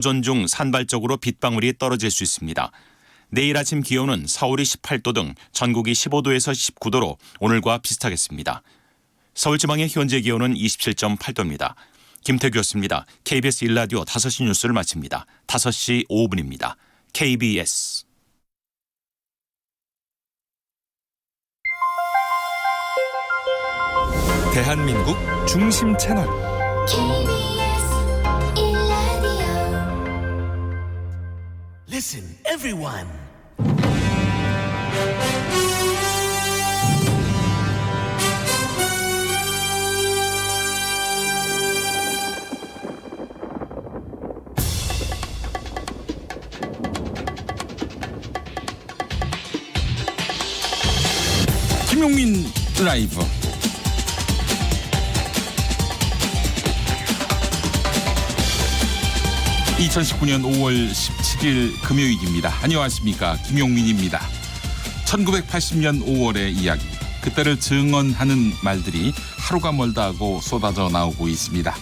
오전 중 산발적으로 빗방울이 떨어질 수 있습니다. 내일 아침 기온은 서울이 18도 등 전국이 15도에서 19도로 오늘과 비슷하겠습니다. 서울지방의 현재 기온은 27.8도입니다. 김태규였습니다. KBS 1라디오 5시 뉴스를 마칩니다. 5시 5분입니다. KBS 대한민국 중심 채널 KBS 1라디오 Listen, everyone. 김용민 라이브. (2019년 5월 17일) 금요일입니다. 안녕하십니까, 김용민입니다. 1980년 5월의 이야기, 그때를 증언하는 말들이 하루가 멀다 하고 쏟아져 나오고 있습니다.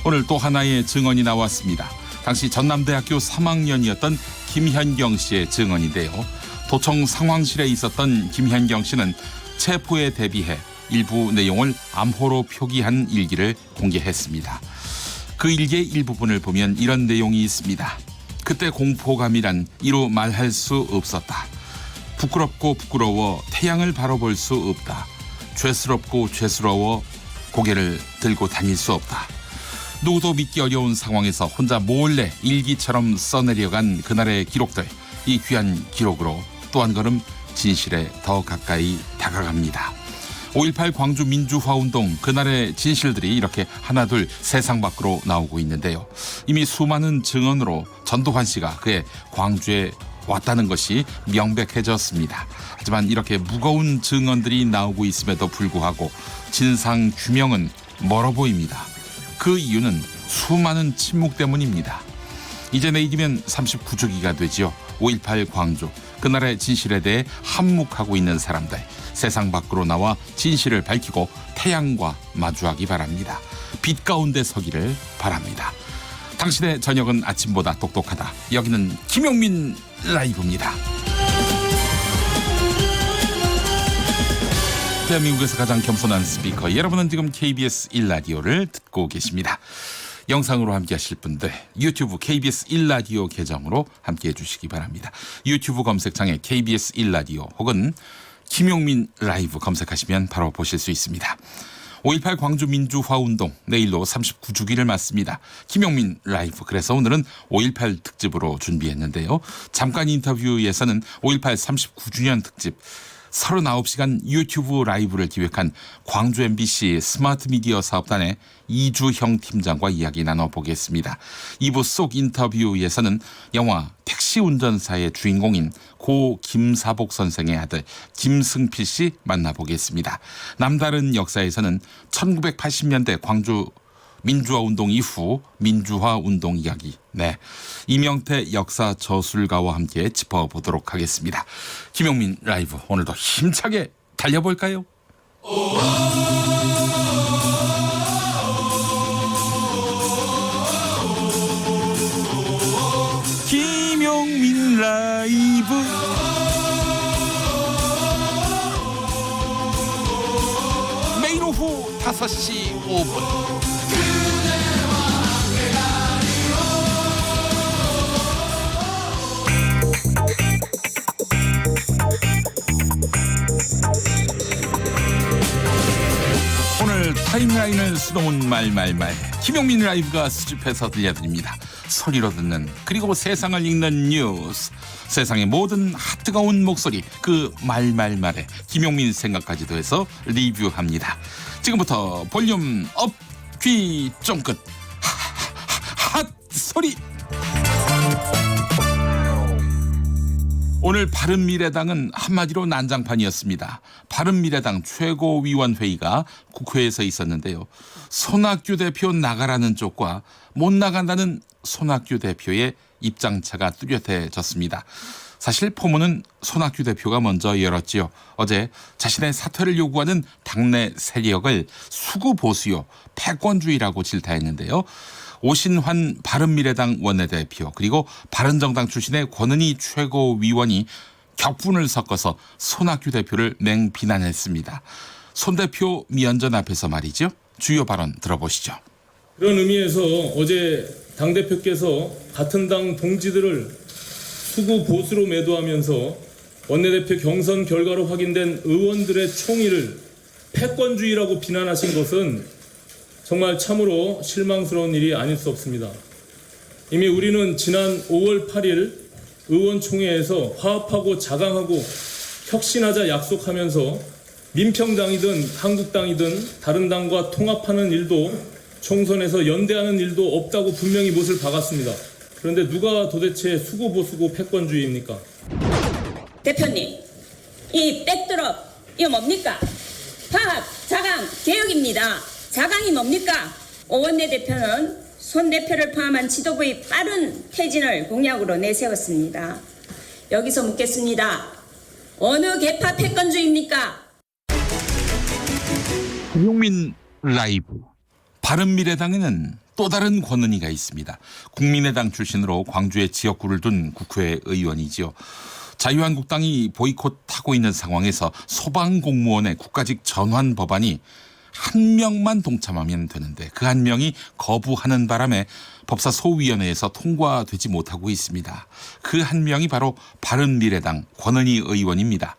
오늘 또 하나의 증언이 나왔습니다. 당시 전남대학교 3학년이었던 김현경 씨의 증언인데요. 도청 상황실에 있었던 김현경 씨는 체포에 대비해 일부 내용을 암호로 표기한 일기를 공개했습니다. 그 일기의 일부분을 보면 이런 내용이 있습니다. 그때 공포감이란 이루 말할 수 없었다. 부끄럽고 부끄러워 태양을 바로 볼 수 없다. 죄스럽고 죄스러워 고개를 들고 다닐 수 없다. 누구도 믿기 어려운 상황에서 혼자 몰래 일기처럼 써내려간 그날의 기록들, 이 귀한 기록으로 또 한 걸음 진실에 더 가까이 다가갑니다. 5.18 광주 민주화운동, 그날의 진실들이 이렇게 하나둘 세상 밖으로 나오고 있는데요. 이미 수많은 증언으로 전두환 씨가 그의 광주에 왔다는 것이 명백해졌습니다. 하지만 이렇게 무거운 증언들이 나오고 있음에도 불구하고 진상 규명은 멀어 보입니다. 그 이유는 수많은 침묵 때문입니다. 이제 내일이면 39주기가 되지요. 5.18 광주, 그날의 진실에 대해 한묵하고 있는 사람들, 세상 밖으로 나와 진실을 밝히고 태양과 마주하기 바랍니다. 빛 가운데 서기를 바랍니다. 당신의 저녁은 아침보다 똑똑하다. 여기는 김용민 라이브입니다. 대한민국에서 가장 겸손한 스피커, 여러분은 지금 KBS 1라디오를 듣고 계십니다. 영상으로 함께 하실 분들 유튜브 KBS 1라디오 계정으로 함께 해주시기 바랍니다. 유튜브 검색창에 KBS 1라디오 혹은 김용민 라이브 검색하시면 바로 보실 수 있습니다. 5.18 광주 민주화운동, 내일로 39주기를 맞습니다. 김용민 라이브, 그래서 오늘은 5.18 특집으로 준비했는데요. 잠깐 인터뷰에서는 5.18 39주년 특집 39시간 유튜브 라이브를 기획한 광주 MBC 스마트 미디어 사업단의 이주형 팀장과 이야기 나눠보겠습니다. 2부 속 인터뷰에서는 영화 택시 운전사의 주인공인 고 김사복 선생의 아들 김승필 씨 만나보겠습니다. 남다른 역사에서는 1980년대 광주 민주화운동 이후 민주화운동 이야기, 이명태 역사 저술가와 함께 짚어보도록 하겠습니다. 김용민 라이브, 오늘도 힘차게 달려볼까요? 김용민 라이브, 매일 오후 5시 5분 오늘 타임라인을 수놓은 말말말, 김용민 라이브가 수집해서 들려드립니다. 소리로 듣는, 그리고 세상을 읽는 뉴스, 세상의 모든 핫뜨거운 목소리, 그 말말말에 김용민 생각까지도 해서 리뷰합니다. 지금부터 볼륨 업, 귀 쫑긋, 핫 소리. 오늘 바른미래당은 한마디로 난장판이었습니다. 바른미래당 최고위원회의가 국회에서 있었는데요. 손학규 대표 나가라는 쪽과 못 나간다는 손학규 대표의 입장차가 뚜렷해졌습니다. 사실 포문은 손학규 대표가 먼저 열었지요. 어제 자신의 사퇴를 요구하는 당내 세력을 수구보수요, 패권주의라고 질타했는데요. 오신환 바른미래당 원내대표 그리고 바른정당 출신의 권은희 최고위원이 격분을 섞어서 손학규 대표를 맹비난했습니다. 손 대표 미연전 앞에서 말이죠. 주요 발언 들어보시죠. 그런 의미에서 어제 당대표께서 같은 당 동지들을 수구 보수로 매도하면서 원내대표 경선 결과로 확인된 의원들의 총의를 패권주의라고 비난하신 것은 정말 참으로 실망스러운 일이 아닐 수 없습니다. 이미 우리는 지난 5월 8일 의원총회에서 화합하고 자강하고 혁신하자 약속하면서 민평당이든 한국당이든 다른 당과 통합하는 일도 총선에서 연대하는 일도 없다고 분명히 못을 박았습니다. 그런데 누가 도대체 수구보수고 패권주의입니까? 대표님, 이 백드롭 이거 뭡니까? 화합, 자강, 개혁입니다. 자강이 뭡니까? 오원내 대표는 손 대표를 포함한 지도부의 빠른 퇴진을 공약으로 내세웠습니다. 여기서 묻겠습니다. 어느 계파 패권주의입니까? 김용민 라이브. 바른미래당에는 또 다른 권은희가 있습니다. 국민의당 출신으로 광주에 지역구를 둔 국회의원이지요. 자유한국당이 보이콧하고 있는 상황에서 소방공무원의 국가직 전환 법안이 한 명만 동참하면 되는데 그 한 명이 거부하는 바람에 법사소위원회에서 통과되지 못하고 있습니다. 그 한 명이 바로 바른미래당 권은희 의원입니다.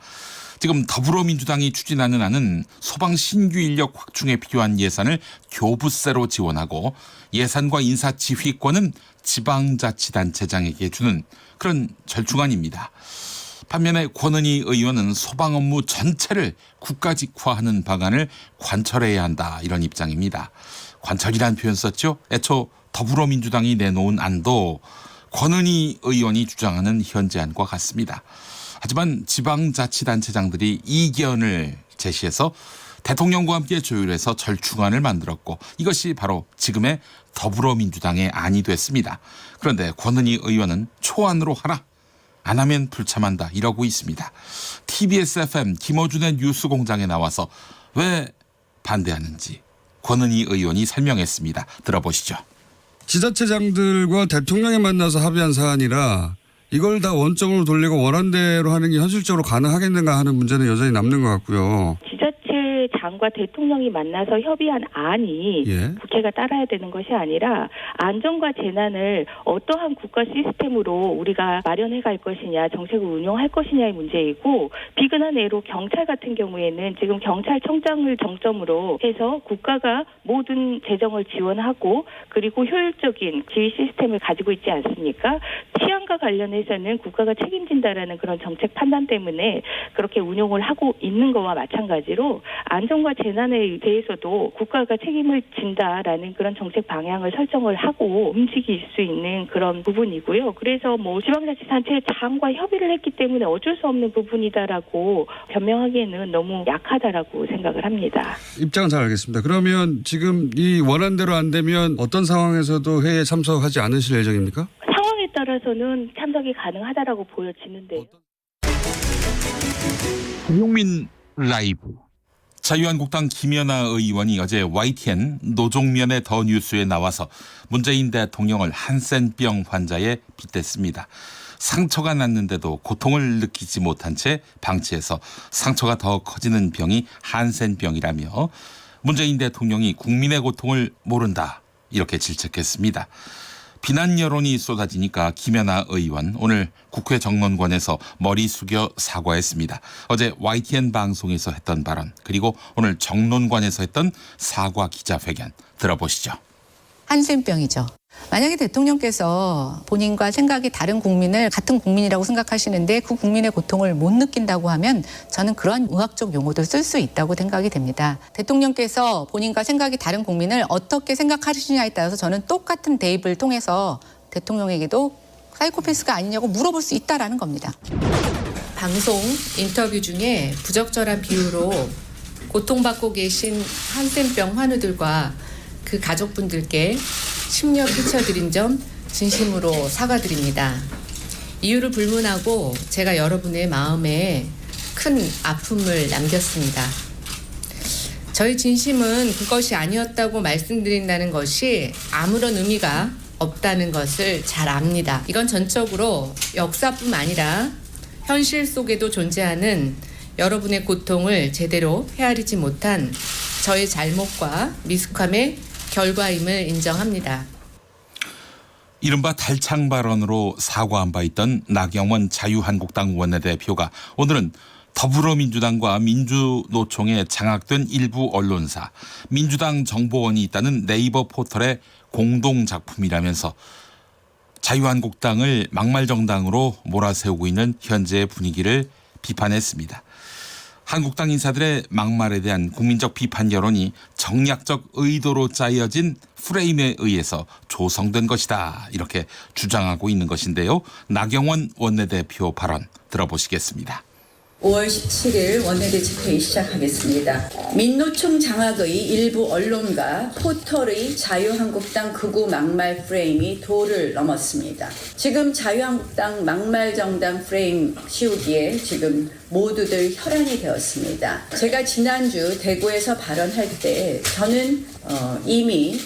지금 더불어민주당이 추진하는 안은 소방 신규 인력 확충에 필요한 예산을 교부세로 지원하고 예산과 인사 지휘권은 지방자치단체장에게 주는 그런 절충안입니다. 반면에 권은희 의원은 소방 업무 전체를 국가직화하는 방안을 관철해야 한다 이런 입장입니다. 관철이라는 표현 썼죠. 애초 더불어민주당이 내놓은 안도 권은희 의원이 주장하는 현재안과 같습니다. 하지만 지방자치단체장들이 이견을 제시해서 대통령과 함께 조율해서 절충안을 만들었고 이것이 바로 지금의 더불어민주당의 안이 됐습니다. 그런데 권은희 의원은 초안으로 하라. 안 하면 불참한다 이러고 있습니다. TBS FM 김어준의 뉴스공장에 나와서 왜 반대하는지 권은희 의원이 설명했습니다. 들어보시죠. 지자체장들과 대통령이 만나서 합의한 사안이라 이걸 다 원점으로 돌리고 원안대로 하는 게 현실적으로 가능하겠는가 하는 문제는 여전히 남는 것 같고요. 지자체장과 대통령이 만나서 협의한 안이 국회가 따라야 되는 것이 아니라 안전과 재난을 어떠한 국가 시스템으로 우리가 마련해 갈 것이냐, 정책을 운용할 것이냐의 문제이고 비근한 예로 경찰 같은 경우에는 지금 경찰청장을 정점으로 해서 국가가 모든 재정을 지원하고 그리고 효율적인 지휘 시스템을 가지고 있지 않습니까? 치안과 관련해서는 국가가 책임진다라는 그런 정책 판단 때문에 그렇게 운용을 하고 있는 것과 마찬가지로 안전과 재난에 대해서도 국가가 책임을 진다라는 그런 정책 방향을 설정을 하고 움직일 수 있는 그런 부분이고요. 그래서 지방자치단체장과 협의를 했기 때문에 어쩔 수 없는 부분이다라고 변명하기에는 너무 약하다라고 생각을 합니다. 입장은 잘 알겠습니다. 그러면 지금 이 원안대로 안 되면 어떤 상황에서도 회의에 참석하지 않으실 예정입니까? 상황에 따라서는 참석이 가능하다라고 보여지는데. 김용민 라이브. 자유한국당 김연아 의원이 어제 YTN 노종면의 더 뉴스에 나와서 문재인 대통령을 한센병 환자에 빗댔습니다. 상처가 났는데도 고통을 느끼지 못한 채 방치해서 상처가 더 커지는 병이 한센병이라며 문재인 대통령이 국민의 고통을 모른다 이렇게 질책했습니다. 비난 여론이 쏟아지니까 김연아 의원 오늘 국회 정론관에서 머리 숙여 사과했습니다. 어제 YTN 방송에서 했던 발언 그리고 오늘 정론관에서 했던 사과 기자회견 들어보시죠. 한센병이죠. 만약에 대통령께서 본인과 생각이 다른 국민을 같은 국민이라고 생각하시는데 그 국민의 고통을 못 느낀다고 하면 저는 그런 의학적 용어도 쓸 수 있다고 생각이 됩니다. 대통령께서 본인과 생각이 다른 국민을 어떻게 생각하시느냐에 따라서 저는 똑같은 대입을 통해서 대통령에게도 사이코패스가 아니냐고 물어볼 수 있다라는 겁니다. 방송 인터뷰 중에 부적절한 비유로 고통받고 계신 한센병 환우들과 그 가족분들께 심려 끼쳐드린 점 진심으로 사과드립니다. 이유를 불문하고 제가 여러분의 마음에 큰 아픔을 남겼습니다. 저희 진심은 그것이 아니었다고 말씀드린다는 것이 아무런 의미가 없다는 것을 잘 압니다. 이건 전적으로 역사뿐만 아니라 현실 속에도 존재하는 여러분의 고통을 제대로 헤아리지 못한 저의 잘못과 미숙함의 결과임을 인정합니다. 이른바 달창 발언으로 사과한 바 있던 나경원 자유한국당 원내대표가 오늘은 더불어민주당과 민주노총에 장악된 일부 언론사, 민주당 정보원이 있다는 네이버 포털의 공동작품이라면서 자유한국당을 막말정당으로 몰아세우고 있는 현재의 분위기를 비판했습니다. 한국당 인사들의 막말에 대한 국민적 비판 여론이 정략적 의도로 짜여진 프레임에 의해서 조성된 것이다, 이렇게 주장하고 있는 것인데요. 나경원 원내대표 발언 들어보시겠습니다. 5월 17일 원내대 집회 시작하겠습니다. 민노총 장악의 일부 언론과 포털의 자유한국당 극우 막말 프레임이 도를 넘었습니다. 지금 자유한국당 막말 정당 프레임 씌우기에 지금 모두들 혈안이 되었습니다. 제가 지난주 대구에서 발언할 때 저는 이미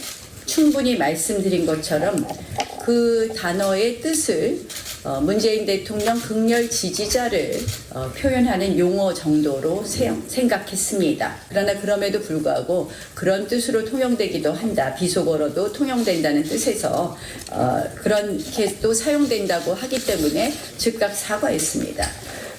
충분히 말씀드린 것처럼 그 단어의 뜻을 문재인 대통령 극렬 지지자를 표현하는 용어 정도로 생각했습니다. 그러나 그럼에도 불구하고 그런 뜻으로 통용되기도 한다. 비속어로도 통용된다는 뜻에서 그렇게 또 사용된다고 하기 때문에 즉각 사과했습니다.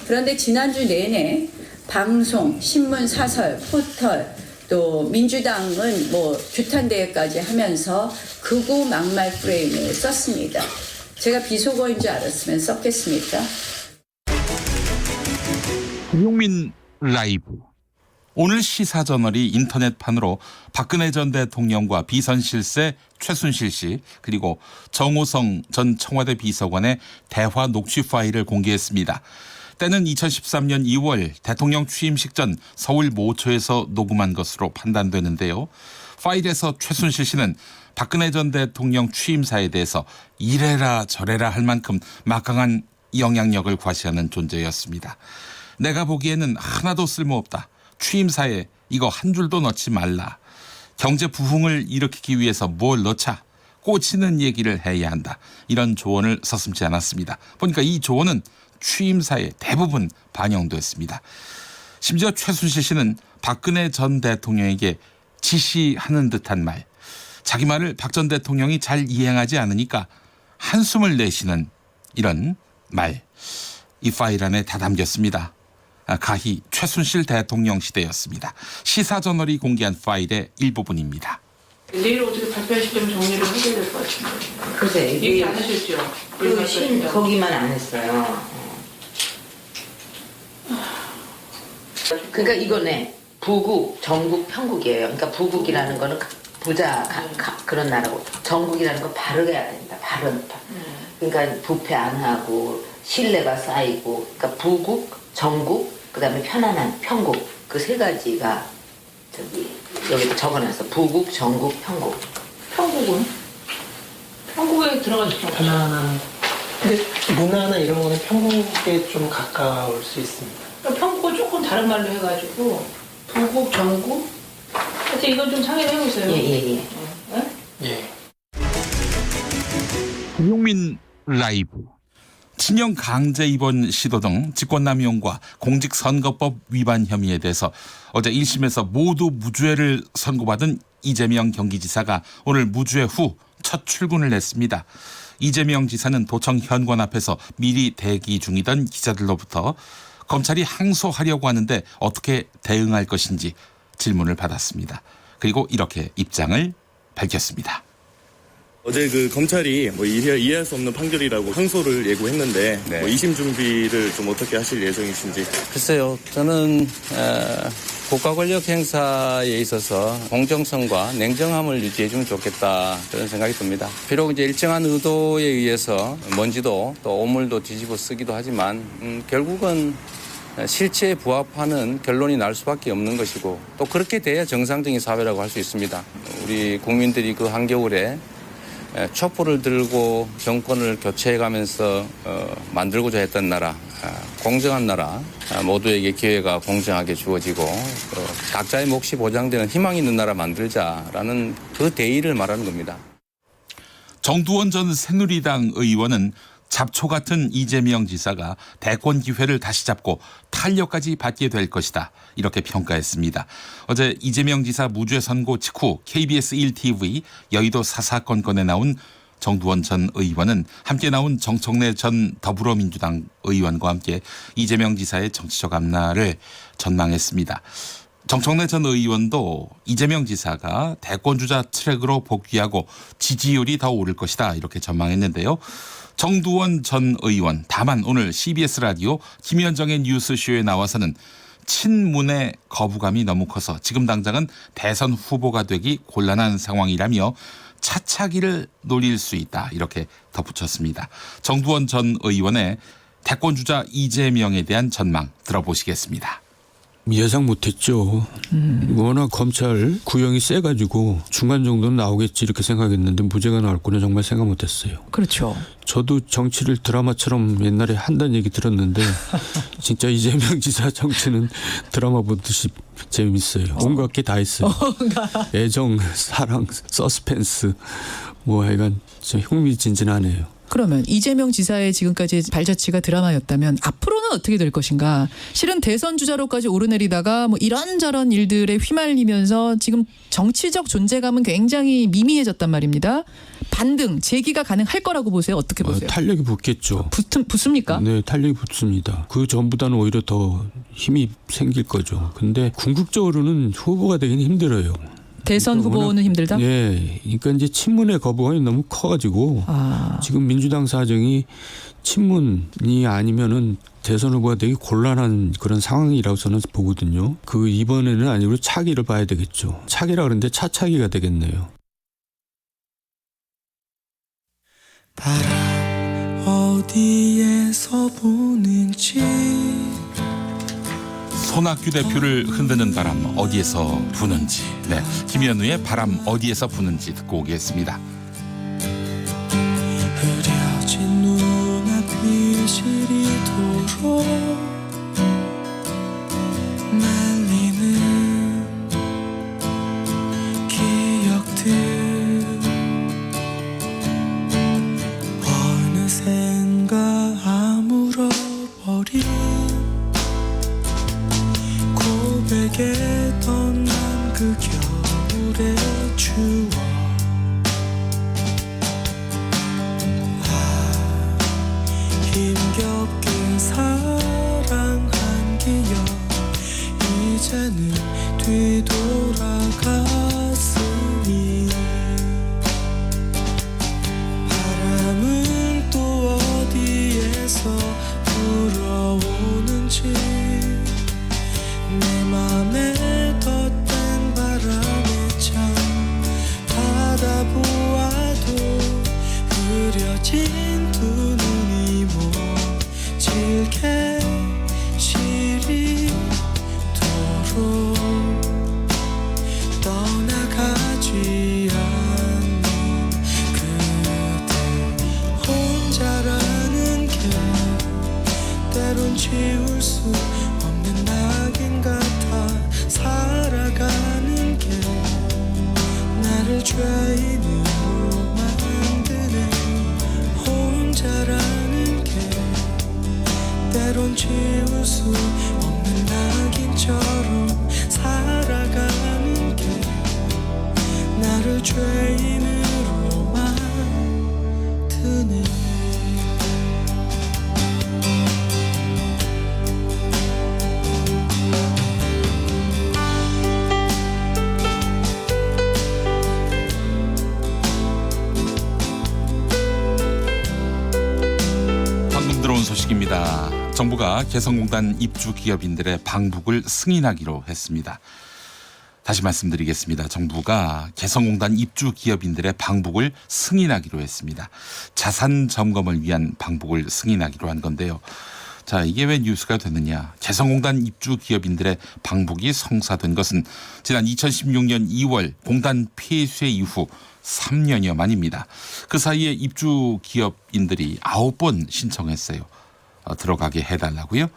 그런데 지난주 내내 방송, 신문, 사설, 포털, 또 민주당은 규탄대회까지 하면서 극우 막말 프레임을 썼습니다. 제가 비속어인 줄 알았으면 썼겠습니까? 김용민 라이브. 오늘 시사저널이 인터넷판으로 박근혜 전 대통령과 비선실세 최순실 씨 그리고 정호성 전 청와대 비서관의 대화 녹취 파일을 공개했습니다. 때는 2013년 2월 대통령 취임식 전 서울 모처에서 녹음한 것으로 판단되는데요. 파일에서 최순실 씨는 박근혜 전 대통령 취임사에 대해서 이래라 저래라 할 만큼 막강한 영향력을 과시하는 존재였습니다. 내가 보기에는 하나도 쓸모없다. 취임사에 이거 한 줄도 넣지 말라. 경제 부흥을 일으키기 위해서 뭘 넣자. 꽂히는 얘기를 해야 한다. 이런 조언을 서슴지 않았습니다. 보니까 이 조언은 취임사에 대부분 반영됐습니다. 심지어 최순실 씨는 박근혜 전 대통령에게 지시하는 듯한 말, 자기 말을 박 전 대통령이 잘 이행하지 않으니까 한숨을 내쉬는 이런 말, 이 파일 안에 다 담겼습니다. 가히 최순실 대통령 시대였습니다. 시사저널이 공개한 파일의 일부분입니다. 내일 어떻게 발표하시려면 정리를 하셔야 될 것 같은데. 글쎄, 얘기 안 하셨죠? 거기만 안 했어요. 그러니까 이거네. 부국, 정국, 편국이에요. 그러니까 부국이라는 거는 부자 그런 나라고, 정국이라는 건 바르게 해야 된다. 바른. 그러니까 부패 안 하고 신뢰가 쌓이고, 그러니까 부국, 정국, 그다음에 편안한 편국, 그 세 가지가 여기다 적어놨어. 부국, 정국, 편국. 편국은? 편국에 들어가셨죠? 편안한. 근데 문화나 이런 거는 편국에 좀 가까울 수 있습니다. 편국은 조금 다른 말로 해가지고 부국, 정국. 하여튼 이건 좀 상의해보세요. 예. 예. 김용민 라이브. 친형 강제 입원 시도 등 직권남용과 공직선거법 위반 혐의에 대해서 어제 1심에서 모두 무죄를 선고받은 이재명 경기지사가 오늘 무죄 후 첫 출근을 했습니다. 이재명 지사는 도청 현관 앞에서 미리 대기 중이던 기자들로부터 검찰이 항소하려고 하는데 어떻게 대응할 것인지 질문을 받았습니다. 그리고 이렇게 입장을 밝혔습니다. 어제 그 검찰이 이해할 수 없는 판결이라고 항소를 예고했는데 2심 준비를 좀 어떻게 하실 예정이신지. 글쎄요. 저는 국가 권력 행사에 있어서 공정성과 냉정함을 유지해주면 좋겠다, 그런 생각이 듭니다. 비록 이제 일정한 의도에 의해서 먼지도 또 오물도 뒤집어 쓰기도 하지만 결국은 실체에 부합하는 결론이 날 수밖에 없는 것이고, 또 그렇게 돼야 정상적인 사회라고 할 수 있습니다. 우리 국민들이 그 한겨울에 촛불을 들고 정권을 교체해가면서 만들고자 했던 나라, 공정한 나라, 모두에게 기회가 공정하게 주어지고 각자의 몫이 보장되는 희망 있는 나라 만들자라는 그 대의를 말하는 겁니다. 정두원 전 새누리당 의원은 잡초 같은 이재명 지사가 대권 기회를 다시 잡고 탄력까지 받게 될 것이다. 이렇게 평가했습니다. 어제 이재명 지사 무죄 선고 직후 KBS 1TV 여의도 사사건건에 나온 정두원 전 의원은 함께 나온 정청래 전 더불어민주당 의원과 함께 이재명 지사의 정치적 앞날을 전망했습니다. 정청래 전 의원도 이재명 지사가 대권주자 트랙으로 복귀하고 지지율이 더 오를 것이다. 이렇게 전망했는데요. 정두원 전 의원 다만 오늘 CBS 라디오 김현정의 뉴스쇼에 나와서는 친문의 거부감이 너무 커서 지금 당장은 대선 후보가 되기 곤란한 상황이라며 차차기를 노릴 수 있다. 이렇게 덧붙였습니다. 정두원 전 의원의 대권주자 이재명에 대한 전망 들어보시겠습니다. 예상 못했죠. 워낙 검찰 구형이 세가지고 중간 정도는 나오겠지 이렇게 생각했는데 무죄가 나올 거는 정말 생각 못했어요. 그렇죠. 저도 정치를 드라마처럼 옛날에 한다는 얘기 들었는데 진짜 이재명 지사 정치는 드라마 보듯이 재밌어요. 온갖 게 다 있어요. 애정, 사랑, 서스펜스 뭐 하여간 흥미진진하네요. 그러면 이재명 지사의 지금까지 발자취가 드라마였다면 앞으로는 어떻게 될 것인가. 실은 대선 주자로까지 오르내리다가 뭐 이런저런 일들에 휘말리면서 지금 정치적 존재감은 굉장히 미미해졌단 말입니다. 반등, 재기가 가능할 거라고 보세요? 어떻게 보세요? 탄력이 붙겠죠. 붙습니까? 네, 탄력이 붙습니다. 그 전보다는 오히려 더 힘이 생길 거죠. 근데 궁극적으로는 후보가 되기는 힘들어요. 대선 후보는 힘들다? 예. 그러니까 이제 친문의 거부감이 너무 커가지고 지금 민주당 사정이 친문이 아니면은 대선 후보가 되게 곤란한 그런 상황이라고 저는 보거든요. 그 이번에는 아니고 차기를 봐야 되겠죠. 차기라 그러는데 차차기가 되겠네요. 바람 어디에서 부는지 손학규 대표를 흔드는 바람 어디에서 부는지. 네, 김현우의 바람 어디에서 부는지 듣고 오겠습니다. 흐려진 눈앞이 시리도록 날리는 기억들 어느샌가 아물어버린 고백했던 난 그 겨울의 추억 힘겹게 사랑한 기억 이제는 뒤돌아갔으니 바람은 또 어디에서 불어오는지 내 맘에 덧댄 바람에 참 바라보아도 흐려진 두 눈이 모질게 시리도록 떠나가지 않는 그대 혼자라는 게 때론 지울 수 없는 낙인 같아 살아가는 게 나를 죄인으로 만드네 혼자라는 게 때론 지울 수 없는 낙인처럼 살아가는 게 나를 죄인으로 만드네 소식입니다. 정부가 개성공단 입주 기업인들의 방북을 승인하기로 했습니다. 다시 말씀드리겠습니다. 정부가 개성공단 입주 기업인들의 방북을 승인하기로 했습니다. 자산 점검을 위한 방북을 승인하기로 한 건데요. 자, 이게 왜 뉴스가 됐느냐. 개성공단 입주 기업인들의 방북이 성사된 것은 지난 2016년 2월 공단 폐쇄 이후 3년여 만입니다. 그 사이에 입주 기업인들이 9번 신청했어요. 들어가게 해달라고요.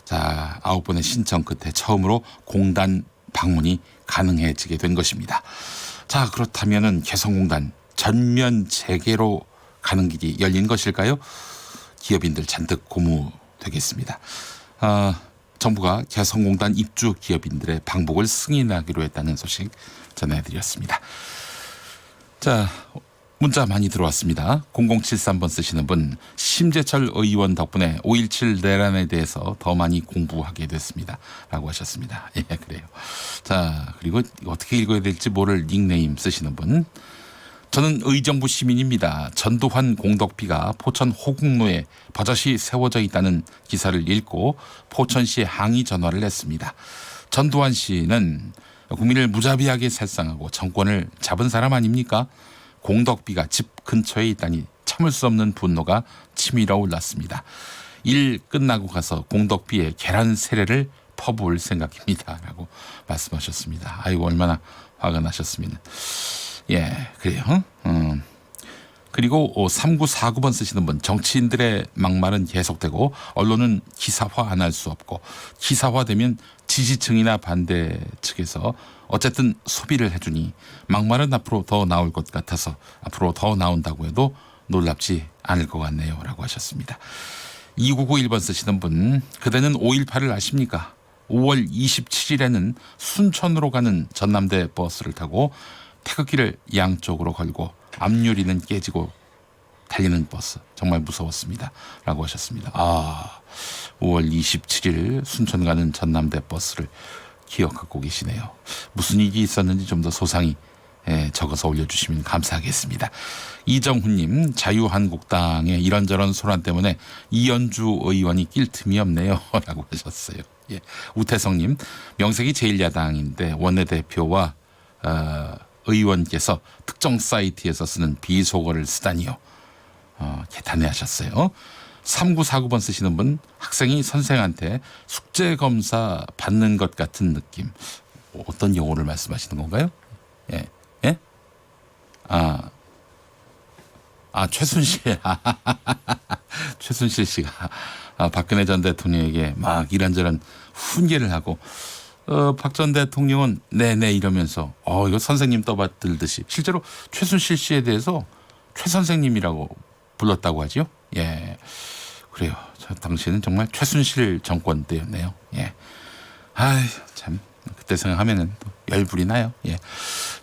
자, 9번의 신청 끝에 처음으로 공단 방문이 가능해지게 된 것입니다. 자, 그렇다면은 개성공단 전면 재개로 가는 길이 열린 것일까요? 기업인들 잔뜩 고무되겠습니다. 정부가 개성공단 입주 기업인들의 방북을 승인하기로 했다는 소식 전해드렸습니다. 자, 문자 많이 들어왔습니다. 0073번 쓰시는 분, 심재철 의원 덕분에 5.17 내란에 대해서 더 많이 공부하게 됐습니다. 라고 하셨습니다. 예, 그래요. 자, 그리고 어떻게 읽어야 될지 모를 닉네임 쓰시는 분, 저는 의정부 시민입니다. 전두환 공덕비가 포천 호국로에 버젓이 세워져 있다는 기사를 읽고 포천시에 항의 전화를 냈습니다. 전두환 씨는 국민을 무자비하게 살상하고 정권을 잡은 사람 아닙니까? 공덕비가 집 근처에 있다니 참을 수 없는 분노가 치밀어 올랐습니다. 일 끝나고 가서 공덕비의 계란 세례를 퍼부을 생각입니다. 라고 말씀하셨습니다. 아이고, 얼마나 화가 나셨으면. 예, 그래요. 그리고 3949번 쓰시는 분, 정치인들의 막말은 계속되고 언론은 기사화 안 할 수 없고 기사화되면 지지층이나 반대 측에서 어쨌든 소비를 해주니 막말은 앞으로 더 나올 것 같아서 앞으로 더 나온다고 해도 놀랍지 않을 것 같네요. 라고 하셨습니다. 2991번 쓰시는 분, 그대는 5.18을 아십니까? 5월 27일에는 순천으로 가는 전남대 버스를 타고 태극기를 양쪽으로 걸고 앞유리는 깨지고 달리는 버스, 정말 무서웠습니다. 라고 하셨습니다. 5월 27일 순천 가는 전남대 버스를 기억하고 계시네요. 무슨 일이 있었는지 좀 더 소상히 적어서 올려주시면 감사하겠습니다. 이정훈님, 자유한국당의 이런저런 소란 때문에 이현주 의원이 낄 틈이 없네요. 라고 하셨어요. 예. 우태성님, 명색이 제1야당인데 원내대표와 의원께서 특정 사이트에서 쓰는 비속어를 쓰다니요. 개탄해하셨어요. 3949번 쓰시는 분, 학생이 선생한테 숙제검사 받는 것 같은 느낌. 어떤 용어를 말씀하시는 건가요? 예. 예? 최순실. 최순실 씨가 박근혜 전 대통령에게 막 이런저런 훈계를 하고 박 전 대통령은 네네 이러면서 이거 선생님 떠받들듯이 실제로 최순실 씨에 대해서 최 선생님이라고 불렀다고 하죠. 예, 그래요. 저 당시에는 정말 최순실 정권 때였네요. 예, 참 그때 생각하면은 또 열불이 나요. 예,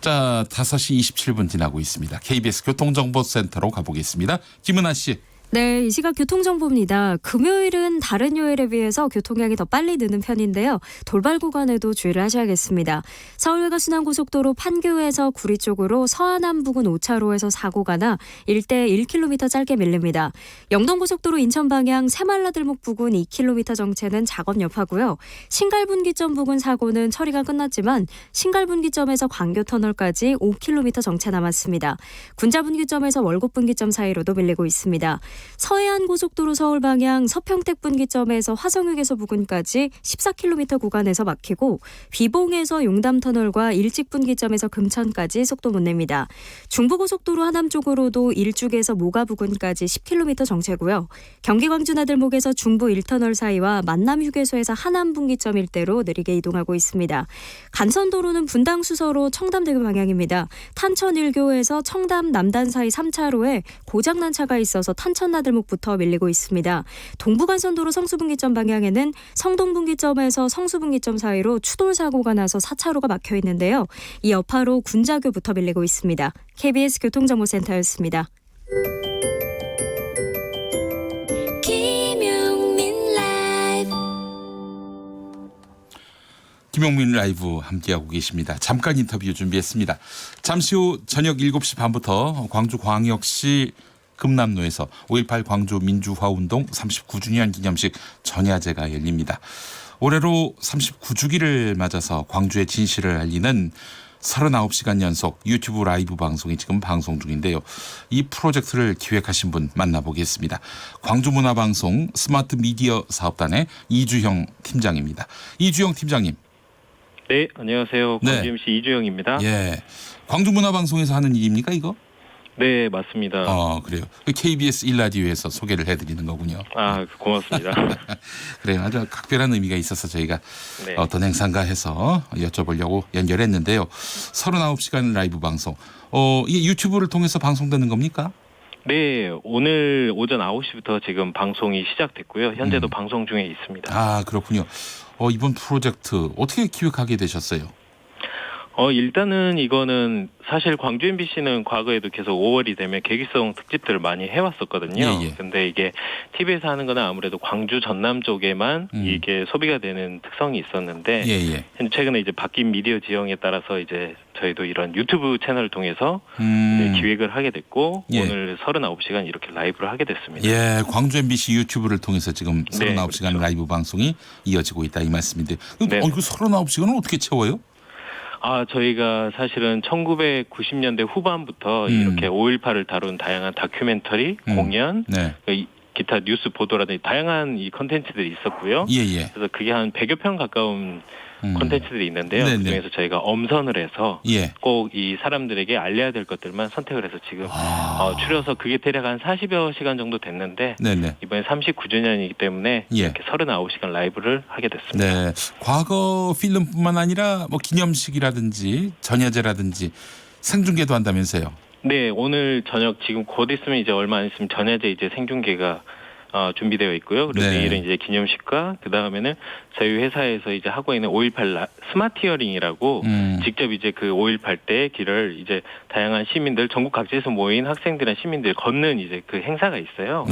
자 5시 27분 지나고 있습니다. KBS 교통정보센터로 가보겠습니다. 김은아 씨. 네, 이 시각 교통정보입니다. 금요일은 다른 요일에 비해서 교통량이 더 빨리 느는 편인데요. 돌발 구간에도 주의를 하셔야겠습니다. 서울외곽 순환고속도로 판교에서 구리 쪽으로 서안암 부근 5차로에서 사고가 나 일대 1km 짧게 밀립니다. 영동고속도로 인천 방향 새말라들목 부근 2km 정체는 작업 여파고요. 신갈분기점 부근 사고는 처리가 끝났지만 신갈분기점에서 광교터널까지 5km 정체 남았습니다. 군자분기점에서 월곡분기점 사이로도 밀리고 있습니다. 서해안고속도로 서울 방향 서평택 분기점에서 화성휴게소 부근까지 14km 구간에서 막히고 비봉에서 용담터널과 일찍 분기점에서 금천까지 속도 못 냅니다. 중부고속도로 하남 쪽으로도 일죽에서 모가 부근까지 10km 정체고요. 경기 광주나들목에서 중부 1터널 사이와 만남휴게소에서 하남 분기점 일대로 느리게 이동하고 있습니다. 간선도로는 분당 수서로 청담대교 방향입니다. 탄천 1교에서 청담 남단 사이 3차로에 고장난 차가 있어서 탄천나들목부터 밀리고 있습니다. 동부간선도로 성수분기점 방향에는 성동분기점에서 성수분기점 사이로 추돌 사고가 나서 4차로가 막혀 있는데요. 이 여파로 군자교부터 밀리고 있습니다. KBS 교통정보센터였습니다. 김용민 라이브 함께하고 계십니다. 잠깐 인터뷰 준비했습니다. 잠시 후 저녁 7시 반부터 광주광역시 금남로에서 5.18 광주 민주화운동 39주년 기념식 전야제가 열립니다. 올해로 39주기를 맞아서 광주의 진실을 알리는 39시간 연속 유튜브 라이브 방송이 지금 방송 중인데요. 이 프로젝트를 기획하신 분 만나보겠습니다. 광주문화방송 스마트 미디어 사업단의 이주형 팀장입니다. 이주형 팀장님. 네, 안녕하세요. 광주 MC 이주영입니다. 예, 광주문화방송에서 하는 일입니까 이거? 네, 맞습니다. 그래요. KBS 1라디오에서 소개를 해드리는 거군요. 아, 고맙습니다. 그래요. 아주 각별한 의미가 있어서 저희가 네. 어떤 행사인가 해서 여쭤보려고 연결했는데요. 39시간 라이브 방송. 이게 유튜브를 통해서 방송되는 겁니까? 네, 오늘 오전 9시부터 지금 방송이 시작됐고요. 현재도 방송 중에 있습니다. 아, 그렇군요. 이번 프로젝트 어떻게 기획하게 되셨어요? 일단은 이거는 사실 광주 MBC는 과거에도 계속 5월이 되면 계기성 특집들을 많이 해왔었거든요. 예. 근데 이게 TV에서 하는 거는 아무래도 광주 전남 쪽에만 이게 소비가 되는 특성이 있었는데 최근에 이제 바뀐 미디어 지형에 따라서 이제 저희도 이런 유튜브 채널을 통해서 이제 기획을 하게 됐고 오늘 39시간 이렇게 라이브를 하게 됐습니다. 예, 광주 MBC 유튜브를 통해서 지금 39시간 그렇죠. 라이브 방송이 이어지고 있다 이 말씀인데 그 네. 39시간은 어떻게 채워요? 저희가 사실은 1990년대 후반부터 이렇게 5.18을 다룬 다양한 다큐멘터리, 공연, 기타 뉴스 보도라든지 다양한 이 컨텐츠들이 있었고요. 그래서 그게 한 100여 편 가까운 컨텐츠들이 있는데요. 그중에서 저희가 엄선을 해서 꼭 이 사람들에게 알려야 될 것들만 선택을 해서 지금 줄여서 그게 대략 한 40여 시간 정도 됐는데 이번에 39주년이기 때문에 이렇게 39시간 라이브를 하게 됐습니다. 네, 과거 필름뿐만 아니라 뭐 기념식이라든지 전야제라든지 생중계도 한다면서요? 네, 오늘 저녁 지금 곧 있으면 이제 얼마 안 있으면 전야제 이제 생중계가 준비되어 있고요. 그리고 내일은 이제 기념식과 그 다음에는 저희 회사에서 이제 하고 있는 5.18 스마트 히어링이라고 직접 이제 그 5.18 때 길을 이제 다양한 시민들 전국 각지에서 모인 학생들이나 시민들이 걷는 이제 그 행사가 있어요.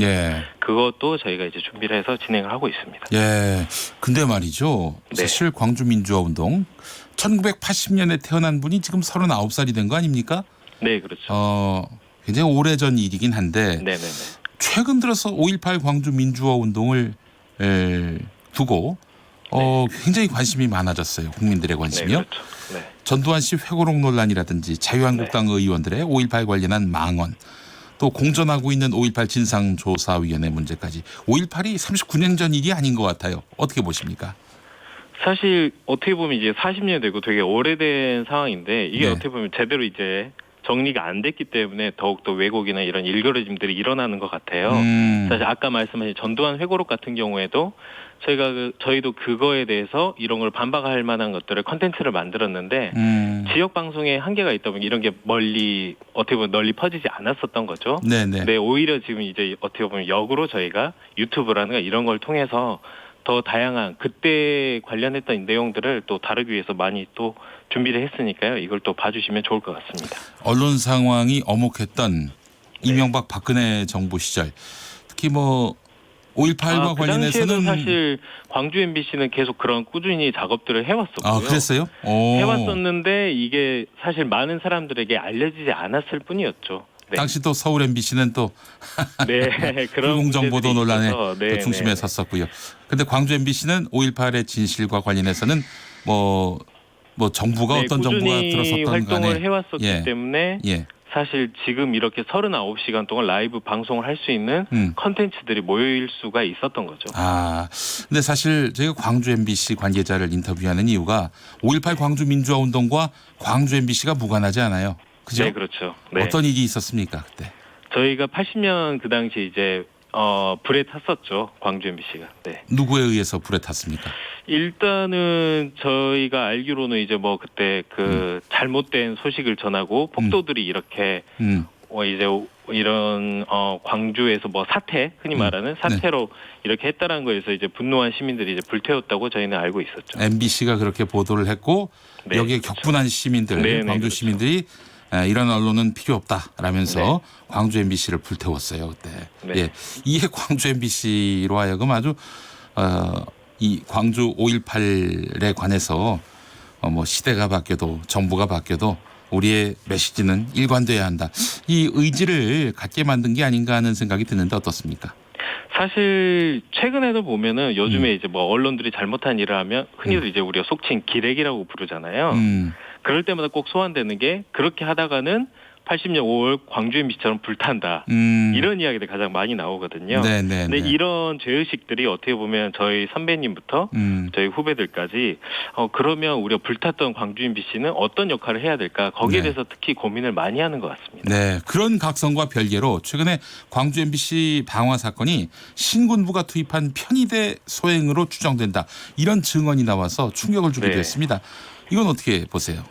그것도 저희가 이제 준비를 해서 진행을 하고 있습니다. 예. 근데 말이죠. 사실 광주 민주화 운동 1980년에 태어난 분이 지금 39살이 된 거 아닙니까? 네, 그렇죠. 굉장히 오래전 일이긴 한데 네네네. 최근 들어서 5.18 광주 민주화 운동을 두고 굉장히 관심이 많아졌어요. 국민들의 관심이요. 네, 그렇죠. 네. 전두환 씨 회고록 논란이라든지 자유한국당 의원들의 5.18 관련한 망언 또 공전하고 있는 5.18 진상조사위원회 문제까지 5.18이 39년 전 일이 아닌 것 같아요. 어떻게 보십니까? 사실 어떻게 보면 이제 40년 되고 되게 오래된 상황인데 이게 어떻게 보면 제대로 이제 정리가 안 됐기 때문에 더욱더 왜곡이나 이런 일거러짐들이 일어나는 것 같아요. 사실 아까 말씀하신 전두환 회고록 같은 경우에도 저희도 그거에 대해서 이런 걸 반박할 만한 것들을 컨텐츠를 만들었는데 지역 방송에 한계가 있다 보니 이런 게 멀리 어떻게 보면 널리 퍼지지 않았었던 거죠. 네, 오히려 지금 이제 어떻게 보면 역으로 저희가 유튜브라든가 이런 걸 통해서 더 다양한 그때 관련했던 내용들을 또 다루기 위해서 많이 또 준비를 했으니까요. 이걸 또 봐주시면 좋을 것 같습니다. 언론 상황이 엄혹했던 이명박 박근혜 정부 시절 특히 뭐 5.18과 관련해서는 사실 광주 MBC는 계속 그런 꾸준히 작업들을 해왔었고요. 그랬어요? 해왔었는데 이게 사실 많은 사람들에게 알려지지 않았을 뿐이었죠. 당시 또 서울 MBC는 또 불공정보도 논란의 또 중심에 섰었고요. 그런데 광주 MBC는 5.18의 진실과 관련해서는 뭐 정부가 어떤 정부가 들어섰던 활동을 간에 해왔었기 때문에 사실 지금 이렇게 39시간 동안 라이브 방송을 할 수 있는 컨텐츠들이 모일 수가 있었던 거죠. 근데 사실 저희가 광주 MBC 관계자를 인터뷰하는 이유가 5.18 광주 민주화 운동과 광주 MBC가 무관하지 않아요. 그죠? 네, 그렇죠. 네. 어떤 일이 있었습니까 그때? 저희가 80년 그 당시 이제 불에 탔었죠. 광주 MBC가. 네. 누구에 의해서 불에 탔습니까? 일단은 저희가 알기로는 이제 뭐 그때 그 잘못된 소식을 전하고 폭도들이 이렇게 이제 이런 광주에서 뭐 사태 흔히 말하는 사태로 이렇게 했다라는 거에서 이제 분노한 시민들이 이제 불태웠다고 저희는 알고 있었죠. MBC가 그렇게 보도를 했고 여기에 격분한 시민들, 광주 시민들이 이런 언론은 필요 없다라면서 광주 MBC를 불태웠어요 그때. 이에 광주 MBC로 하여금 아주 이 광주 5.18에 관해서 뭐 시대가 바뀌어도 정부가 바뀌어도 우리의 메시지는 일관돼야 한다. 이 의지를 갖게 만든 게 아닌가 하는 생각이 드는데 어떻습니까? 사실 최근에도 보면은 요즘에 이제 뭐 언론들이 잘못한 일을 하면 흔히들 이제 우리가 속칭 기레기라고 부르잖아요. 그럴 때마다 꼭 소환되는 게 그렇게 하다가는 80년 5월 광주 MBC처럼 불탄다. 이런 이야기들 가장 많이 나오거든요. 근데 이런 죄의식들이 어떻게 보면 저희 선배님부터 저희 후배들까지 그러면 우리가 불탔던 광주 MBC는 어떤 역할을 해야 될까? 거기에 대해서 특히 고민을 많이 하는 것 같습니다. 네, 그런 각성과 별개로 최근에 광주 MBC 방화 사건이 신군부가 투입한 편의대 소행으로 추정된다. 이런 증언이 나와서 충격을 주기도 했습니다. 이건 어떻게 보세요?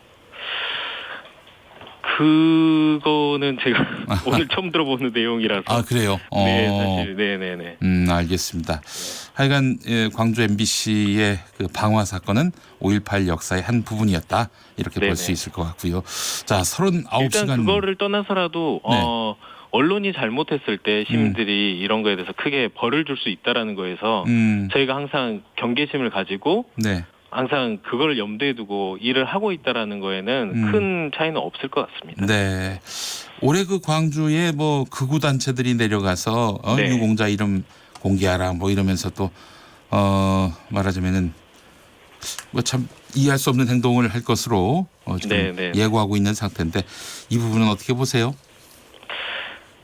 그거는 제가 오늘 처음 들어보는 내용이라서. 아, 그래요? 네, 사실. 네네네. 알겠습니다. 하여간 광주 MBC의 그 방화 사건은 5.18 역사의 한 부분이었다. 이렇게 볼 수 있을 것 같고요. 자, 39시간. 일단 그거를 떠나서라도 언론이 잘못했을 때 시민들이 이런 거에 대해서 크게 벌을 줄 수 있다라는 거에서 저희가 항상 경계심을 가지고 항상 그걸 염두에 두고 일을 하고 있다라는 거에는 큰 차이는 없을 것 같습니다. 네. 올해 그 광주에 뭐 극우 단체들이 내려가서 유공자 이름 공개하라 뭐 이러면서 또 말하자면은 뭐 참 이해할 수 없는 행동을 할 것으로 지금 예고하고 있는 상태인데 이 부분은 어떻게 보세요?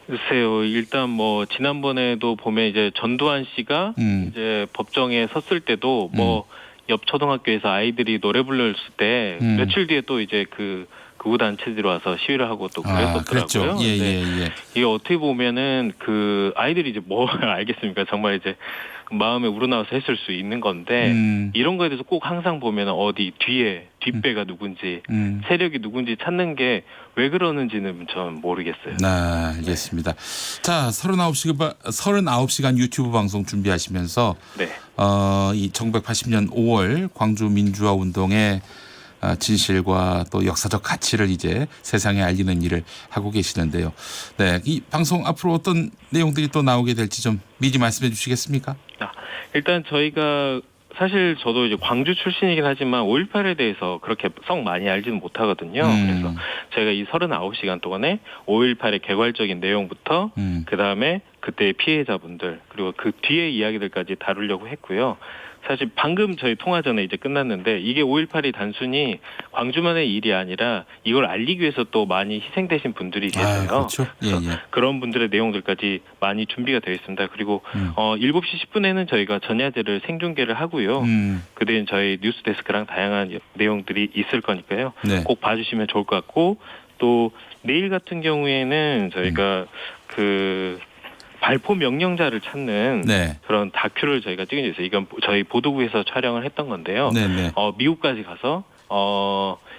글쎄요. 일단 뭐 지난번에도 보면 이제 전두환 씨가 이제 법정에 섰을 때도 뭐 옆 초등학교에서 아이들이 노래 불렀을 때 며칠 뒤에 또 이제 그 극우 단체들이 와서 시위를 하고 또 그랬었더라고요. 이게 어떻게 보면은 그 아이들이 이제 뭐 알겠습니까? 정말 이제 마음에 우러나와서 했을 수 있는 건데 이런 거에 대해서 꼭 항상 보면은 어디 뒤에 뒷배가 누군지 세력이 누군지 찾는 게 왜 그러는지는 전 모르겠어요. 알겠습니다. 자, 39시간 유튜브 방송 준비하시면서 이 1980년 5월 광주 민주화 운동의 진실과 또 역사적 가치를 이제 세상에 알리는 일을 하고 계시는데요. 네, 이 방송 앞으로 어떤 내용들이 또 나오게 될지 좀 미리 말씀해 주시겠습니까? 일단 저희가 사실 저도 이제 광주 출신이긴 하지만 5.18에 대해서 그렇게 썩 많이 알지는 못하거든요. 그래서 저희가 이 39시간 동안에 5.18의 개괄적인 내용부터 그다음에 그때의 피해자분들 그리고 그 뒤의 이야기들까지 다루려고 했고요. 사실 방금 저희 통화 전에 이제 끝났는데 이게 5.18이 단순히 광주만의 일이 아니라 이걸 알리기 위해서 또 많이 희생되신 분들이 계세요. 그렇죠. 그런 분들의 내용들까지 많이 준비가 되어 있습니다. 그리고 7시 10분에는 저희가 전야제를 생중계를 하고요. 그때는 저희 뉴스데스크랑 다양한 내용들이 있을 거니까요. 꼭 봐주시면 좋을 것 같고 또 내일 같은 경우에는 저희가 그 발포 명령자를 찾는 그런 다큐를 저희가 찍은 게 있어요. 이건 저희 보도국에서 촬영을 했던 건데요. 미국까지 가서